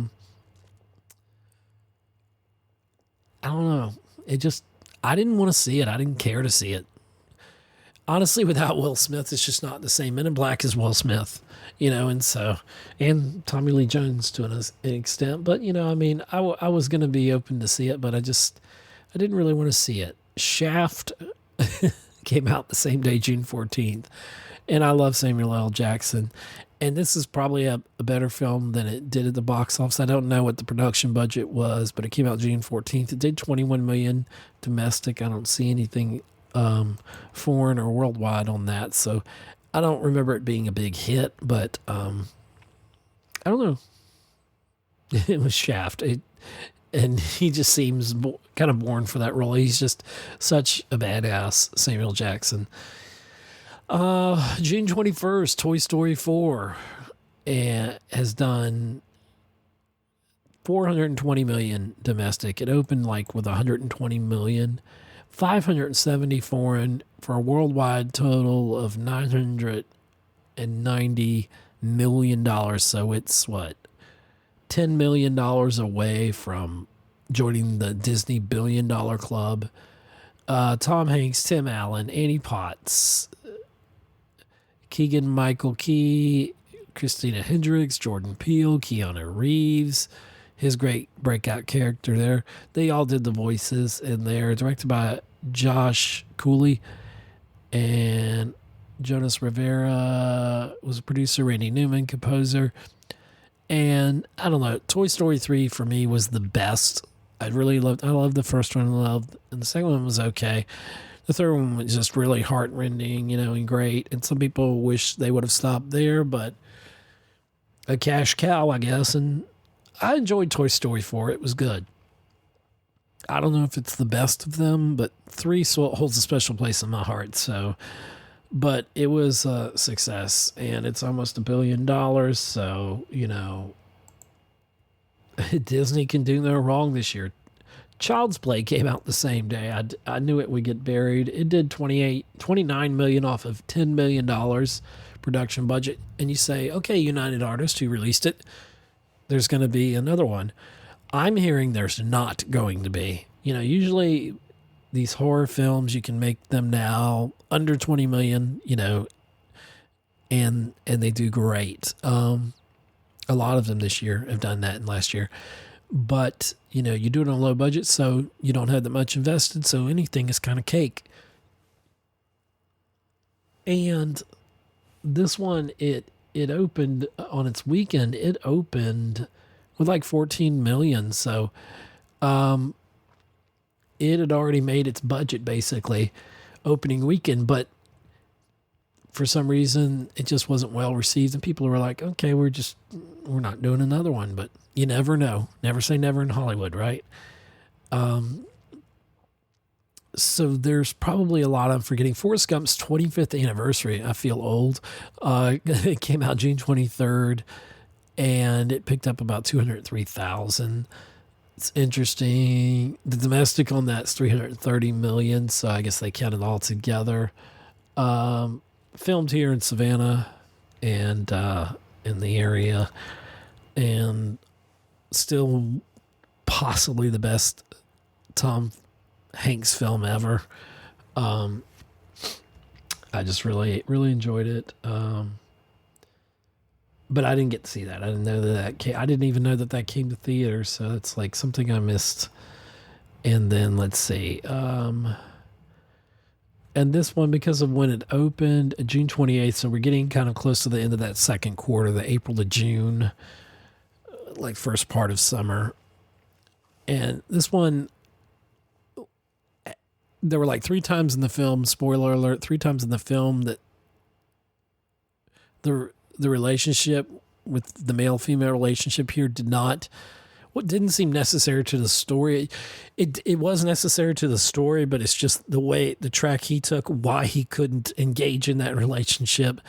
don't know. I didn't want to see it. I didn't care to see it. Honestly, without Will Smith, it's just not the same. Men in Black is Will Smith, and Tommy Lee Jones to an extent. But, I was going to be open to see it, but I didn't really want to see it. Shaft came out the same day, June 14th, and I love Samuel L. Jackson. And this is probably a better film than it did at the box office. I don't know what the production budget was, but it came out June 14th. It did $21 million domestic. I don't see anything foreign or worldwide on that, so I don't remember it being a big hit, but I don't know. It was Shaft, and he just seems kind of born for that role. He's just such a badass, Samuel Jackson. June 21st, Toy Story 4 has done $420 million domestic. It opened with $120 million. 570 foreign for a worldwide total of $990 million. So it's $10 million away from joining the Disney $1 billion club. Tom Hanks, Tim Allen, Annie Potts, Keegan-Michael Key, Christina Hendricks, Jordan Peele, Keanu Reeves, his great breakout character there. They all did the voices in there. Directed by Josh Cooley, and Jonas Rivera was a producer, Randy Newman, composer. And I don't know, Toy Story 3 for me was the best. I loved the first one, and the second one was okay. The third one was just really heart-rending, and great. And some people wish they would have stopped there, but a cash cow, I guess. And I enjoyed Toy Story 4. It was good. I don't know if it's the best of them, but 3 holds a special place in my heart. So, but it was a success, and it's almost $1 billion. So, Disney can do no wrong this year. Child's Play came out the same day. I knew it would get buried. It did $29 million off of $10 million production budget. And you say, okay, United Artists, who released it, there's going to be another one. I'm hearing there's not going to be. Usually these horror films, you can make them now under 20 million, and they do great. A lot of them this year have done that, and last year. But, you do it on a low budget, so you don't have that much invested, so anything is kind of cake. And this one, it opened on its weekend. It opened with like 14 million. So, it had already made its budget basically opening weekend, but for some reason it just wasn't well received. And people were like, okay, we're not doing another one, but you never know. Never say never in Hollywood, right? So there's probably a lot I'm forgetting. Forrest Gump's 25th anniversary. I feel old. It came out June 23rd, and it picked up about 203,000. It's interesting. The domestic on that's 330 million. So I guess they count it all together. Filmed here in Savannah and in the area, and still possibly the best Tom Hanks film ever. I just really enjoyed it. But I didn't get to see that. I didn't know that came. I didn't even know that came to theater. So it's like something I missed. And then let's see. And this one, because of when it opened, June 28th. So we're getting kind of close to the end of that second quarter, the April to June, like first part of summer. And this one, there were like 3 times in the film, spoiler alert, 3 times in the film that the relationship with the male-female relationship here didn't seem necessary to the story. It was necessary to the story, but it's just the way, the track he took, why he couldn't engage in that relationship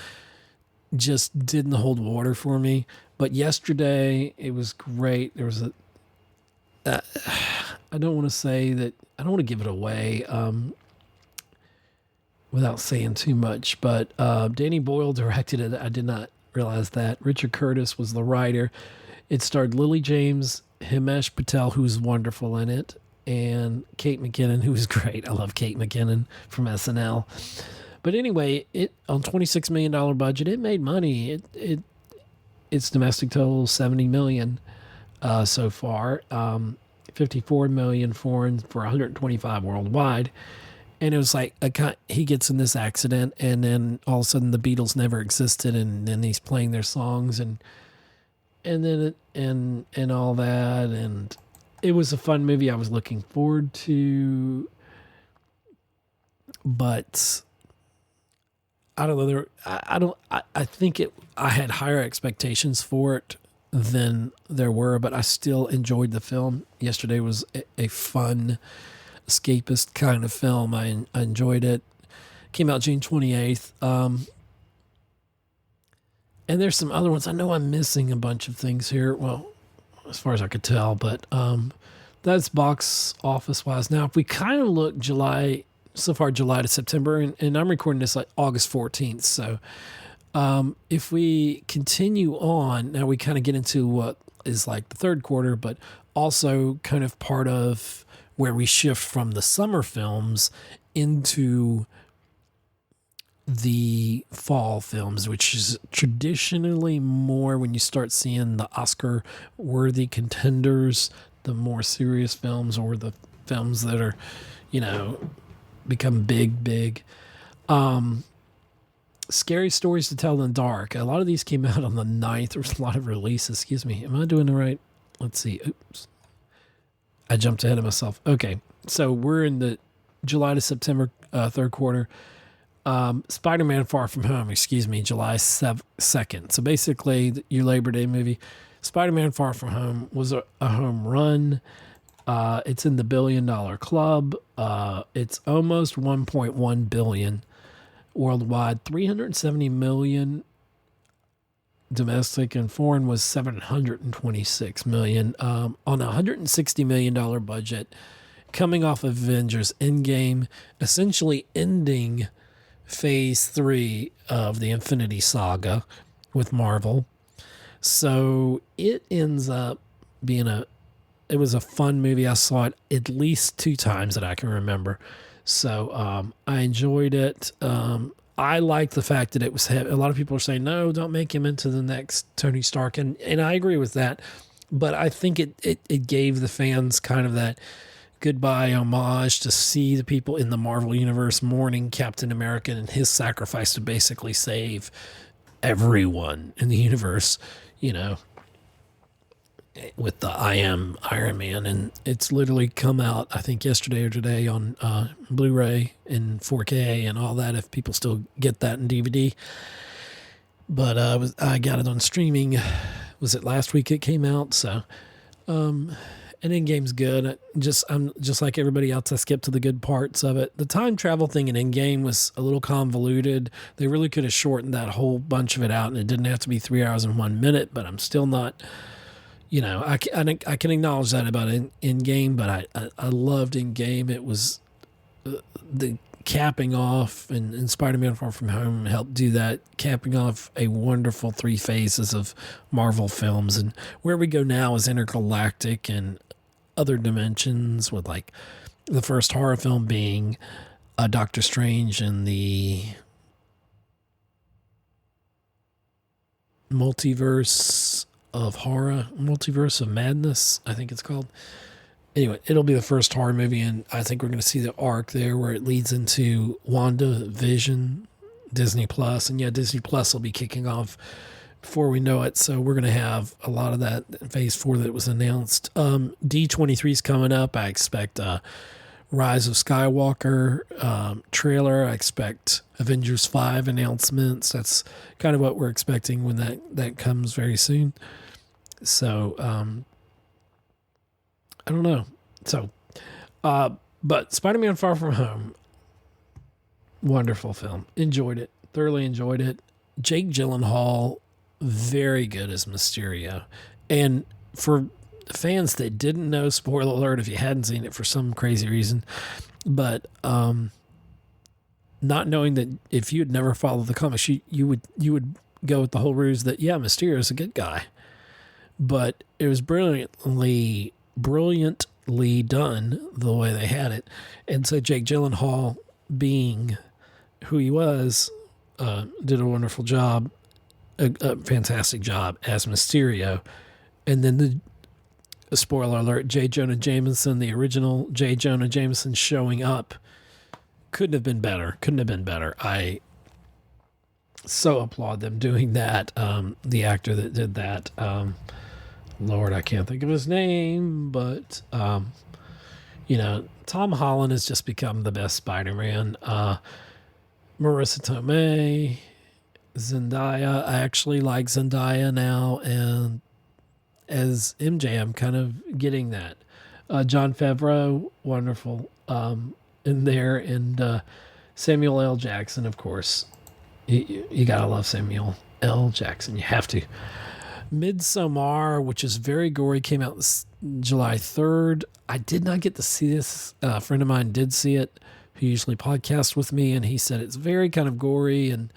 just didn't hold water for me. But yesterday, it was great. There was I don't want to say that, I don't want to give it away without saying too much, but Danny Boyle directed it. I did not realize that. Richard Curtis was the writer. It starred Lily James, Himesh Patel, who's wonderful in it, and Kate McKinnon, who is great. I love Kate McKinnon from SNL. But anyway, it on $26 million budget, it made money. Its domestic total $70 million so far. 54 million foreign for 125 worldwide. And it was like he gets in this accident, and then all of a sudden the Beatles never existed, and then he's playing their songs and then and all that, and it was a fun movie I was looking forward to. But I don't know. I think I had higher expectations for it than there were, but I still enjoyed the film. Yesterday was a fun, escapist kind of film. I enjoyed it. Came out June 28th. And there's some other ones. I know I'm missing a bunch of things here. Well, as far as I could tell, but that's box office wise. Now, if we kind of look July to September, and I'm recording this like August 14th. So if we continue on, now we kind of get into what is like the third quarter, but also kind of part of where we shift from the summer films into the fall films, which is traditionally more when you start seeing the Oscar-worthy contenders, the more serious films, or the films that are, become big. Scary Stories to Tell in the Dark. A lot of these came out on the 9th. There was a lot of releases. Excuse me. Am I doing the right? Let's see. Oops. I jumped ahead of myself. Okay. So we're in the July to September third quarter. Spider-Man Far From Home, July 2nd. So basically, your Labor Day movie. Spider-Man Far From Home was a home run. It's in the $1 billion club. It's almost 1.1 billion worldwide. 370 million domestic, and foreign was 726 million on a $160 million budget, coming off of Avengers Endgame, essentially ending phase 3 of the Infinity Saga with Marvel. So it ends up being it was a fun movie. I saw it at least 2 times that I can remember. So I enjoyed it. I like the fact that it was a lot of people are saying, no, don't make him into the next Tony Stark. And I agree with that. But I think it gave the fans kind of that goodbye homage to see the people in the Marvel Universe mourning Captain America and his sacrifice to basically save everyone in the universe, with the I Am Iron Man. And it's literally come out, I think, yesterday or today on Blu-ray and 4K and all that, if people still get that in DVD. But I got it on streaming. Was it last week it came out? So, and Endgame's good. I'm just like everybody else. I skipped to the good parts of it. The time travel thing in Endgame was a little convoluted. They really could have shortened that whole bunch of it out, and it didn't have to be 3 hours and 1 minute. But I'm still not. I can acknowledge that about Endgame, but I loved Endgame. It was the capping off, and Spider-Man Far From Home helped do that, capping off a wonderful 3 phases of Marvel films. And where we go now is intergalactic and other dimensions, with like the first horror film being Doctor Strange and the Multiverse of Madness, I think it's called. Anyway, it'll be the first horror movie, and I think we're going to see the arc there where it leads into WandaVision, Disney Plus, and Disney Plus will be kicking off before we know it. So we're going to have a lot of that in Phase 4 that was announced. D23 is coming up. I expect Rise of Skywalker trailer. I expect Avengers 5 announcements. That's kind of what we're expecting when that comes very soon. So, I don't know. So, but Spider-Man Far From Home, wonderful film. Enjoyed it. Thoroughly enjoyed it. Jake Gyllenhaal, very good as Mysterio. And for fans that didn't know, spoiler alert if you hadn't seen it for some crazy reason, but not knowing that if you had never followed the comics, you would go with the whole ruse that, Mysterio is a good guy. But it was brilliantly done the way they had it. And so Jake Gyllenhaal, being who he was, did a wonderful job, a fantastic job as Mysterio. And then the spoiler alert, J. Jonah Jameson, the original J. Jonah Jameson showing up, couldn't have been better. I so applaud them doing that. The actor that did that, Lord, I can't think of his name, but Tom Holland has just become the best Spider-Man. Marissa Tomei, Zendaya. I actually like Zendaya now, and as MJ, I'm kind of getting that. Jon Favreau, wonderful in there, and Samuel L. Jackson, of course. You gotta love Samuel L. Jackson. You have to. Midsommar, which is very gory, came out July 3rd. I did not get to see this. A friend of mine did see it, who usually podcasts with me, and he said it's very kind of gory, and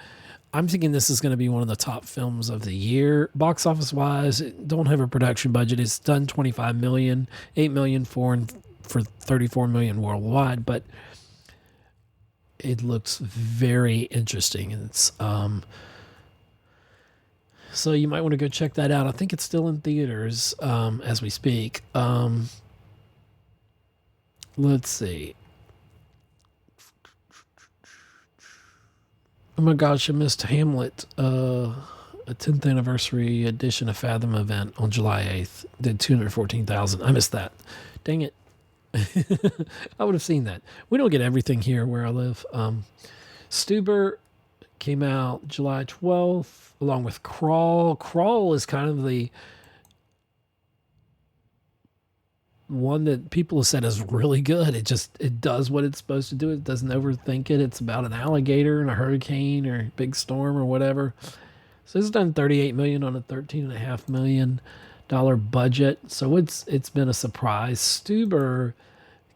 I'm thinking this is going to be one of the top films of the year. Box office wise, it don't have a production budget. It's done $25 million, $8 million foreign for $34 million worldwide, but it looks very interesting. It's so you might want to go check that out. I think it's still in theaters as we speak. Let's see. Oh my gosh, I missed Hamlet, a 10th anniversary edition of Fathom event on July 8th. Did 214,000. I missed that. Dang it. I would have seen that. We don't get everything here where I live. Stuber came out July 12th, along with Crawl. Crawl is kind of the one that people have said is really good. It does what it's supposed to do. It doesn't overthink it. It's about an alligator and a hurricane or a big storm or whatever. So it's done 38 million on a $13.5 million budget. So it's been a surprise. Stuber,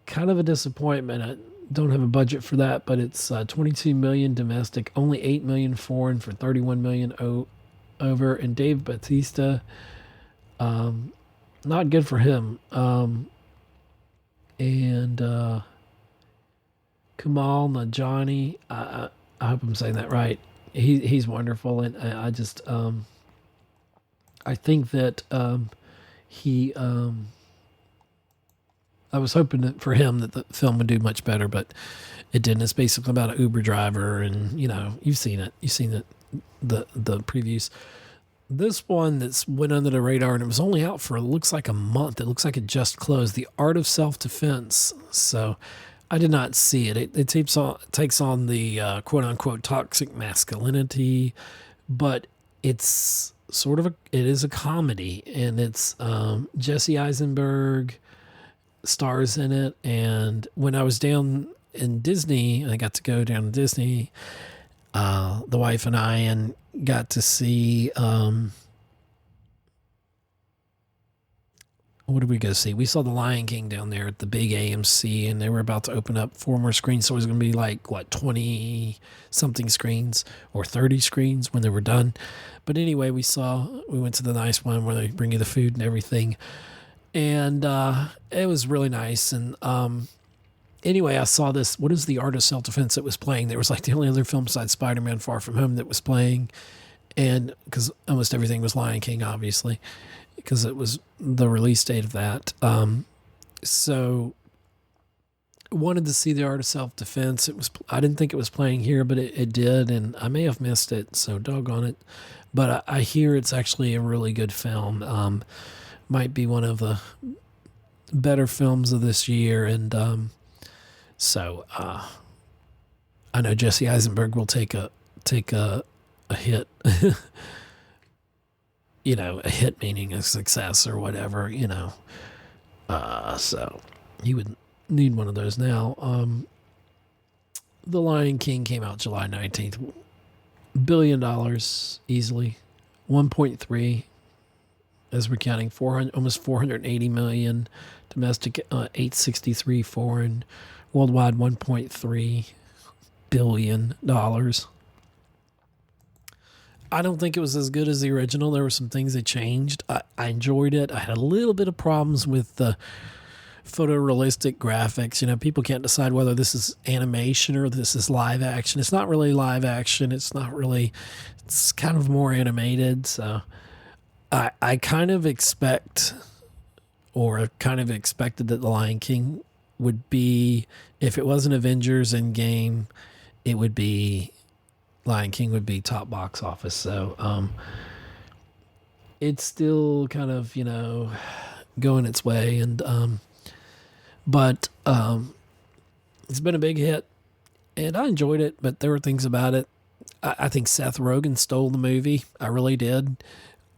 kind of a disappointment. I don't have a budget for that, but it's 22 million domestic, only 8 million foreign for 31 million over. And Dave Bautista, not good for him. And Kamal Najani, I hope I'm saying that right. He's wonderful, and I just I think that he I was hoping for him that the film would do much better, but it didn't. It's basically about an Uber driver, and you've seen it. You've seen it, the previews. This one that's went under the radar, and it was only out for, it looks like a month. It looks like it just closed. The Art of Self-Defense. So I did not see it. It takes on the quote-unquote toxic masculinity, but it's it is a comedy, and it's Jesse Eisenberg stars in it. And when I was down in Disney, I got to go down to Disney, the wife and I, and got to see what did we go see? We saw The Lion King down there at the big AMC, and they were about to open up 4 more screens. So it was going to be like, what, 20 something screens or 30 screens when they were done. But anyway, we went to the nice one where they bring you the food and everything. And it was really nice. And anyway, I saw this, what is The Art of Self-Defense that was playing? There was like the only other film besides Spider-Man Far From Home that was playing. And because almost everything was Lion King, obviously, because it was the release date of that. So wanted to see The Art of Self-Defense. I didn't think it was playing here, but it did, and I may have missed it, so doggone it. But I hear it's actually a really good film. Might be one of the better films of this year, and so I know Jesse Eisenberg will take a hit. A hit meaning a success or whatever, so he would need one of those now. The Lion King came out July 19th. $1 billion easily. 1.3 as we're counting, almost 480 million domestic, 863 foreign, worldwide $1.3 billion. I don't think it was as good as the original. There were some things that changed. I enjoyed it. I had a little bit of problems with the photorealistic graphics. People can't decide whether this is animation or this is live action. It's not really live action. It's kind of more animated. So I kind of expected that The Lion King would be, if it wasn't Avengers Endgame, it would be Lion King would be top box office. So it's still kind of going its way, and but it's been a big hit, and I enjoyed it, but there were things about it. I think Seth Rogen stole the movie. I really did.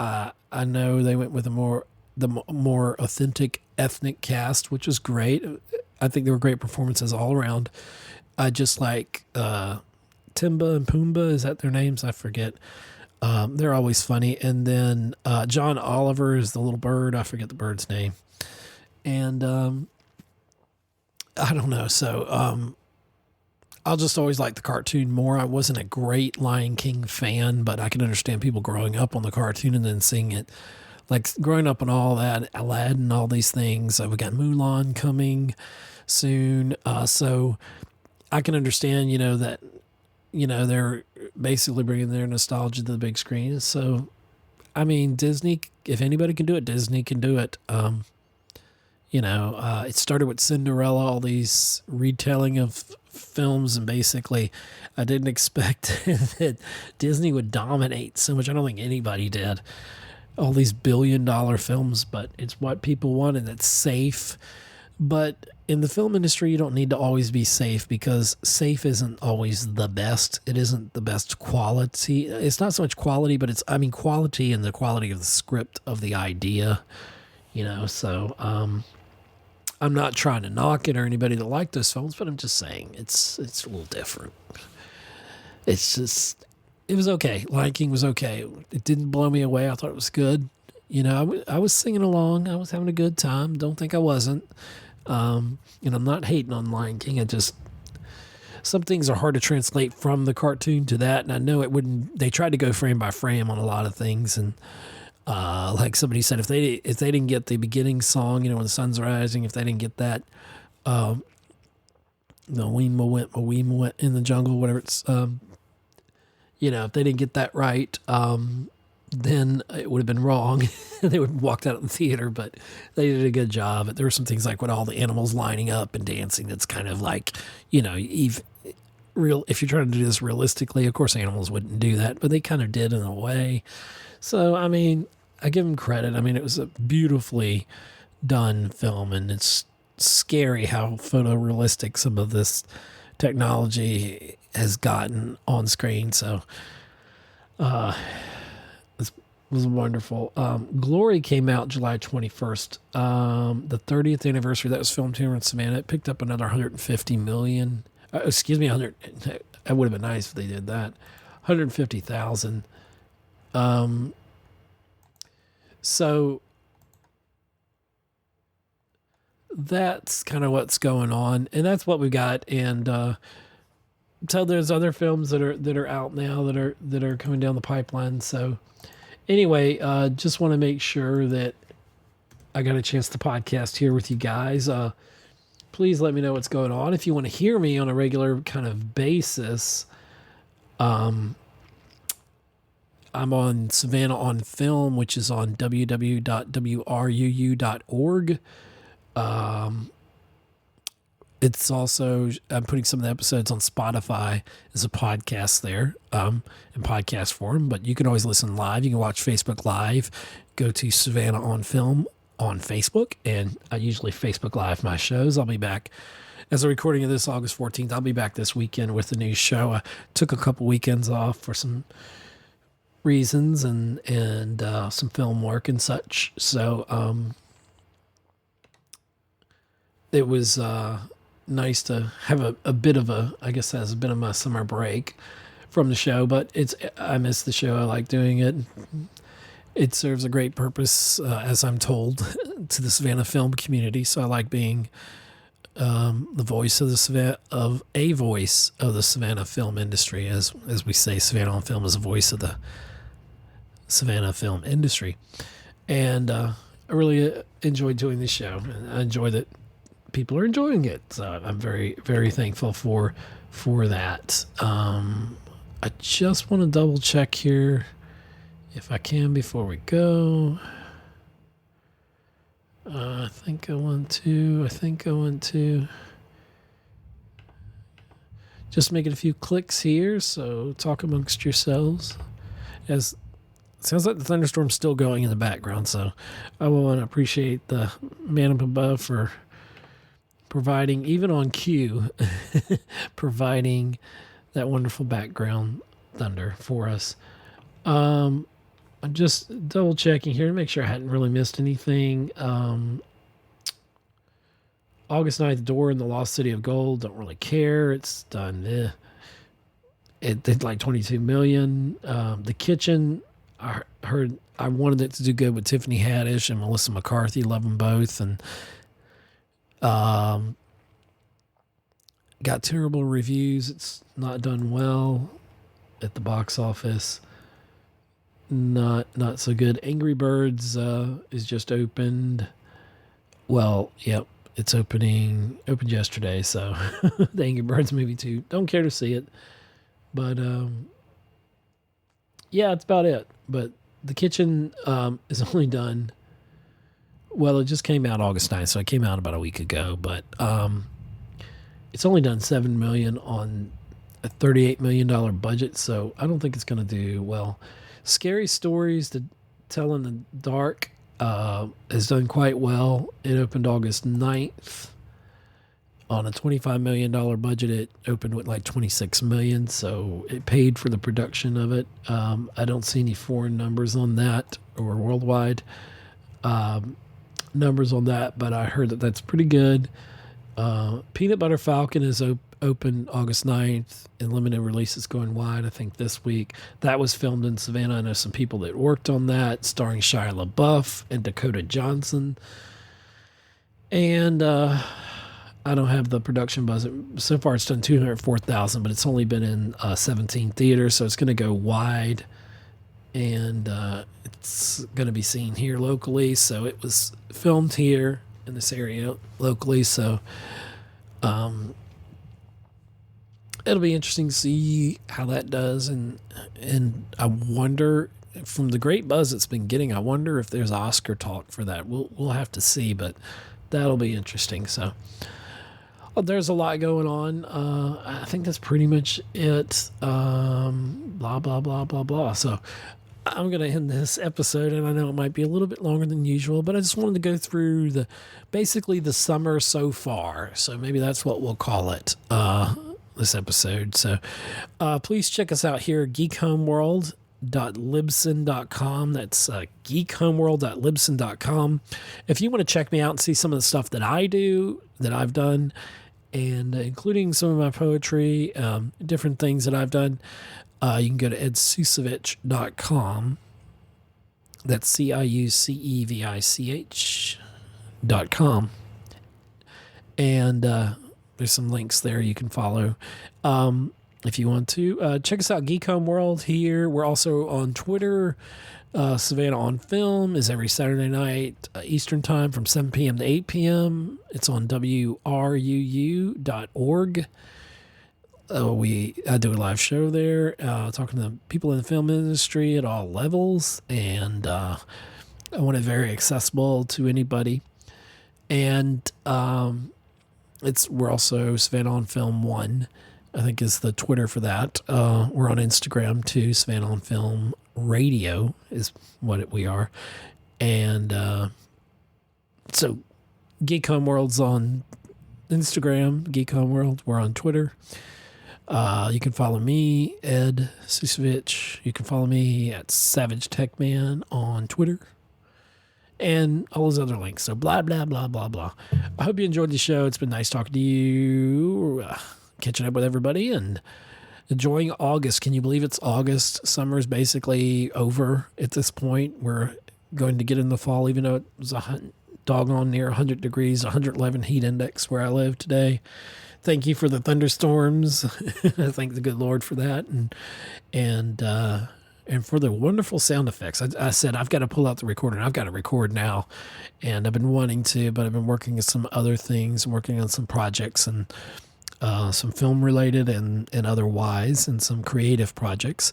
I know they went with the more authentic ethnic cast, which was great. I think there were great performances all around. I just like Timba and Pumbaa, is that their names? I forget. They're always funny. And then John Oliver is the little bird. I forget the bird's name. And I don't know. So I'll just always like the cartoon more. I wasn't a great Lion King fan, but I can understand people growing up on the cartoon and then seeing it. Like growing up on all that, Aladdin, all these things. We got Mulan coming soon. So I can understand, that they're basically bringing their nostalgia to the big screen. So, I mean, Disney, if anybody can do it, Disney can do it. It started with Cinderella, all these retelling of films, and basically I didn't expect that Disney would dominate so much. I don't think anybody did. All these billion-dollar films, but it's what people want, and it's safe. But in the film industry, you don't need to always be safe, because safe isn't always the best. It isn't the best quality. It's not so much quality, but quality and the quality of the script, of the idea, so, I'm not trying to knock it or anybody that liked those films, but I'm just saying it's a little different. It's just, it was okay. Lion King was okay. It didn't blow me away. I thought it was good. You know, I was singing along. I was having a good time. Don't think I wasn't. And I'm not hating on Lion King. I just, some things are hard to translate from the cartoon to that. And I know it wouldn't, they tried to go frame by frame on a lot of things. And like somebody said, if they didn't get the beginning song, you know, when the sun's rising, if they didn't get that, the Weema went in the jungle, whatever it's, you know, if they didn't get that right, then it would have been wrong. They would have walked out of the theater, but they did a good job. There were some things like with all the animals lining up and dancing that's kind of like, you know, if you're trying to do this realistically, of course animals wouldn't do that, but they kind of did in a way. So, I mean, I give them credit. I mean, it was a beautifully done film, and it's scary how photorealistic some of this technology has gotten on screen. So, it was wonderful. Glory came out July 21st, the 30th anniversary. That was filmed here in Savannah. It picked up another 150 million. 100. That would have been nice if they did that. 150,000. So that's kind of what's going on, and that's what we got. And so there's other films that are out now that are coming down the pipeline. So anyway, just want to make sure that I got a chance to podcast here with you guys. Please let me know what's going on. If you want to hear me on a regular kind of basis, I'm on Savannah on Film, which is on www.wruu.org. It's also, I'm putting some of the episodes on Spotify as a podcast there, in podcast form, but you can always listen live. You can watch Facebook Live. Go to Savannah on Film on Facebook, and I usually Facebook Live my shows. I'll be back as a recording of this August 14th. I'll be back this weekend with a new show. I took a couple weekends off for some reasons and some film work and such. So, it was nice to have a bit of a, I guess that's a bit of my summer break from the show, but I miss the show. I like doing it. It serves a great purpose, as I'm told, to the Savannah film community. So I like being the voice of the Savannah film industry, as we say. Savannah on Film is a voice of the Savannah film industry, and I really enjoy doing this show, and I enjoy that people are enjoying it. So I'm very, very thankful for that. I just want to double check here if I can before we go. I think I want to just making a few clicks here. So talk amongst yourselves. As it sounds like the thunderstorm's still going in the background. So I want to appreciate the man up above for providing, even on cue, providing that wonderful background thunder for us. I'm just double checking here to make sure I hadn't really missed anything. August 9th, Door in the Lost City of Gold. Don't really care. It's done. It did like 22 million. The Kitchen, I heard, I wanted it to do good with Tiffany Haddish and Melissa McCarthy. Love them both. And got terrible reviews. It's not done well at the box office. Not so good. Angry Birds is just opened. Well, yep, it's opened yesterday. So the Angry Birds movie too. Don't care to see it, but yeah, it's about it. But The Kitchen is only done. Well, it just came out August 9th, so it came out about a week ago. But it's only done $7 million on a $38 million budget, so I don't think it's going to do well. Scary Stories to Tell in the Dark has done quite well. It opened August 9th. On a $25 million budget, it opened with like $26 million, so it paid for the production of it. I don't see any foreign numbers on that or worldwide. numbers on that, but I heard that that's pretty good. Peanut Butter Falcon is open August 9th, and limited release is going wide, I think, this week. That was filmed in Savannah. I know some people that worked on that, starring Shia LaBeouf and Dakota Johnson. And I don't have the production budget. So far, it's done $204,000, but it's only been in 17 theaters, so it's going to go wide. And it's going to be seen here locally. So it was filmed here in this area locally. So it'll be interesting to see how that does. And I wonder, from the great buzz it's been getting, I wonder if there's Oscar talk for that. We'll have to see, but that'll be interesting. So there's a lot going on. I think that's pretty much it. Blah, blah, blah, blah, blah. So I'm going to end this episode, and I know it might be a little bit longer than usual, but I just wanted to go through basically the summer so far. So maybe that's what we'll call it, this episode. So please check us out here, geekhomeworld.libsyn.com. That's geekhomeworld.libsyn.com. If you want to check me out and see some of the stuff that I do, that I've done, and including some of my poetry, different things that I've done, you can go to edsusevich.com. That's CIUCEVICH.com. And there's some links there you can follow. If you want to, check us out, Geek Homeworld here. We're also on Twitter. Savannah on Film is every Saturday night, Eastern Time from 7 p.m. to 8 p.m. It's on WRUU.org. I do a live show there, talking to people in the film industry at all levels, and I want it very accessible to anybody. And we're also Savannah on Film 1, I think is the Twitter for that. We're on Instagram too. Savannah on Film Radio is what we are. And so Geek Homeworld's on Instagram, Geek Homeworld. We're on Twitter. You can follow me, Ed Susevich. You can follow me at Savage Tech Man on Twitter. And all those other links. So blah, blah, blah, blah, blah. I hope you enjoyed the show. It's been nice talking to you, catching up with everybody, and enjoying August. Can you believe it's August? Summer's basically over at this point. We're going to get in the fall, even though it was doggone near 100 degrees, 111 heat index where I live today. Thank you for the thunderstorms. I thank the good Lord for that. And for the wonderful sound effects. I said, I've got to pull out the recorder, and I've got to record now. And I've been wanting to, but I've been working on some other things, working on some projects, and some film related and otherwise, and some creative projects.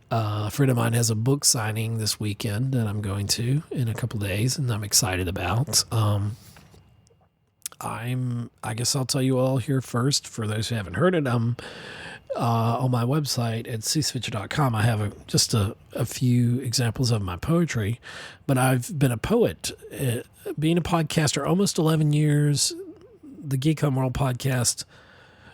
A friend of mine has a book signing this weekend that I'm going to in a couple days, and I'm excited about. I guess I'll tell you all here first, for those who haven't heard it. On my website at susevich.com, I have just a few examples of my poetry, but I've been a poet, being a podcaster almost 11 years, the Geek Homeworld podcast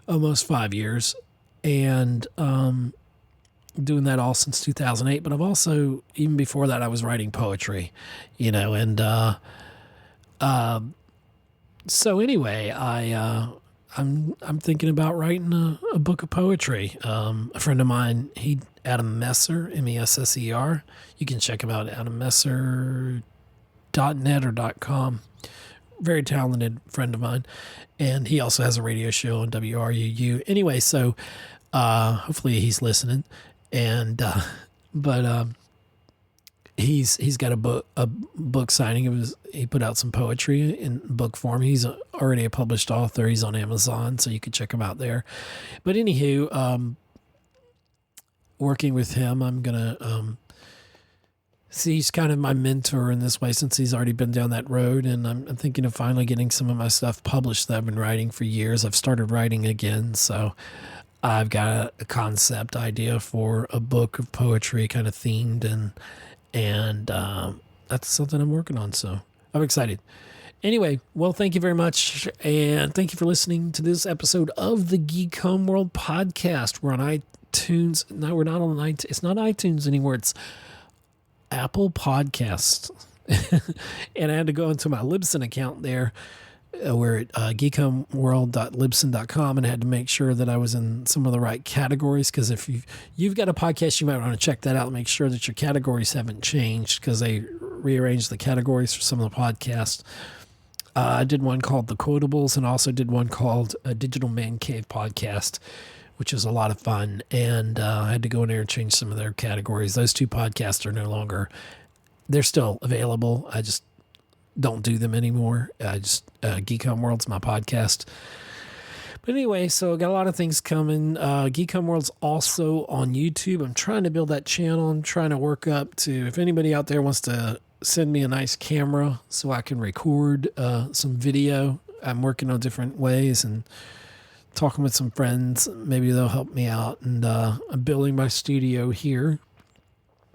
almost 5 years, and doing that all since 2008. But I've also, even before that, I was writing poetry, and so anyway, I'm thinking about writing a book of poetry. A friend of mine, Adam Messer, MESSER. You can check him out at adammesser.net or .com. Very talented friend of mine, and he also has a radio show on WRUU. Anyway, so hopefully he's listening, and he's got a book signing. He put out some poetry in book form. He's already a published author. He's on Amazon, so you can check him out there. But anywho, working with him, I'm gonna see. He's kind of my mentor in this way, since he's already been down that road, and I'm thinking of finally getting some of my stuff published that I've been writing for years. I've started writing again, so I've got a concept idea for a book of poetry, kind of themed, and that's something I'm working on, so I'm excited. Anyway, well, thank you very much, and thank you for listening to this episode of the Geek Homeworld podcast. We're on iTunes. No, we're not on iTunes. It's not iTunes anymore. It's Apple Podcasts. And I had to go into my Libsyn account there, where at geekhomeworld.libsyn.com, and I had to make sure that I was in some of the right categories, because if you've got a podcast, you might want to check that out and make sure that your categories haven't changed, because they rearranged the categories for some of the podcasts. I did one called The Quotables, and also did one called a Digital Man Cave Podcast, which is a lot of fun. And I had to go in there and change some of their categories. Those two podcasts are no longer, they're still available. I just don't do them anymore. Geek Homeworld's my podcast. But anyway, so I got a lot of things coming. Geek Homeworld's also on YouTube. I'm trying to build that channel. I'm trying to work up to, if anybody out there wants to send me a nice camera so I can record some video. I'm working on different ways and talking with some friends. Maybe they'll help me out. And I'm building my studio here.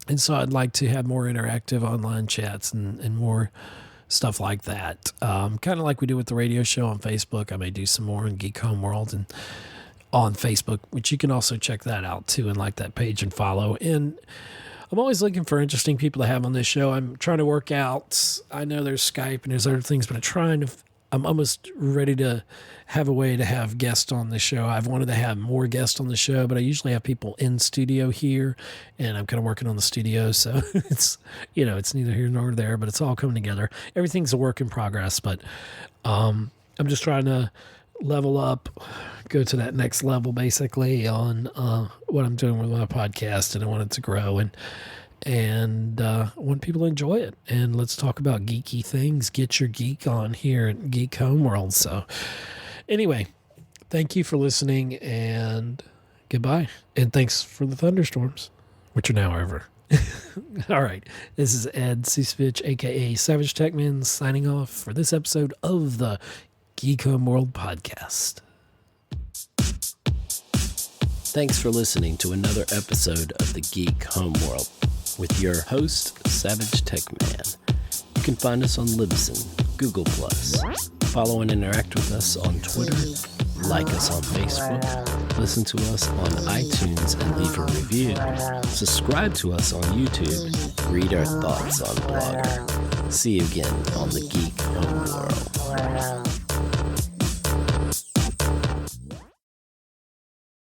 And so I'd like to have more interactive online chats and more stuff like that. Kind of like we do with the radio show on Facebook. I may do some more in Geek Homeworld and on Facebook, which you can also check that out too and like that page and follow. And I'm always looking for interesting people to have on this show. I'm trying to work out. I know there's Skype and there's other things, but I'm almost ready to have a way to have guests on the show. I've wanted to have more guests on the show, but I usually have people in studio here, and I'm kind of working on the studio. So it's neither here nor there, but it's all coming together. Everything's a work in progress, but I'm just trying to level up, go to that next level basically on what I'm doing with my podcast, and I want it to grow and I want people to enjoy it. And let's talk about geeky things. Get your geek on here at Geek Homeworld. So anyway, thank you for listening, and goodbye. And thanks for the thunderstorms, which are now over. All right. This is Ed Seasfitch, a.k.a. Savage Techman, signing off for this episode of the Geek Homeworld podcast. Thanks for listening to another episode of the Geek Homeworld with your host, Savage Techman. You can find us on Libsyn, Google+, follow and interact with us on Twitter, like us on Facebook, listen to us on iTunes and leave a review, subscribe to us on YouTube, read our thoughts on Blogger. See you again on the Geek Homeworld.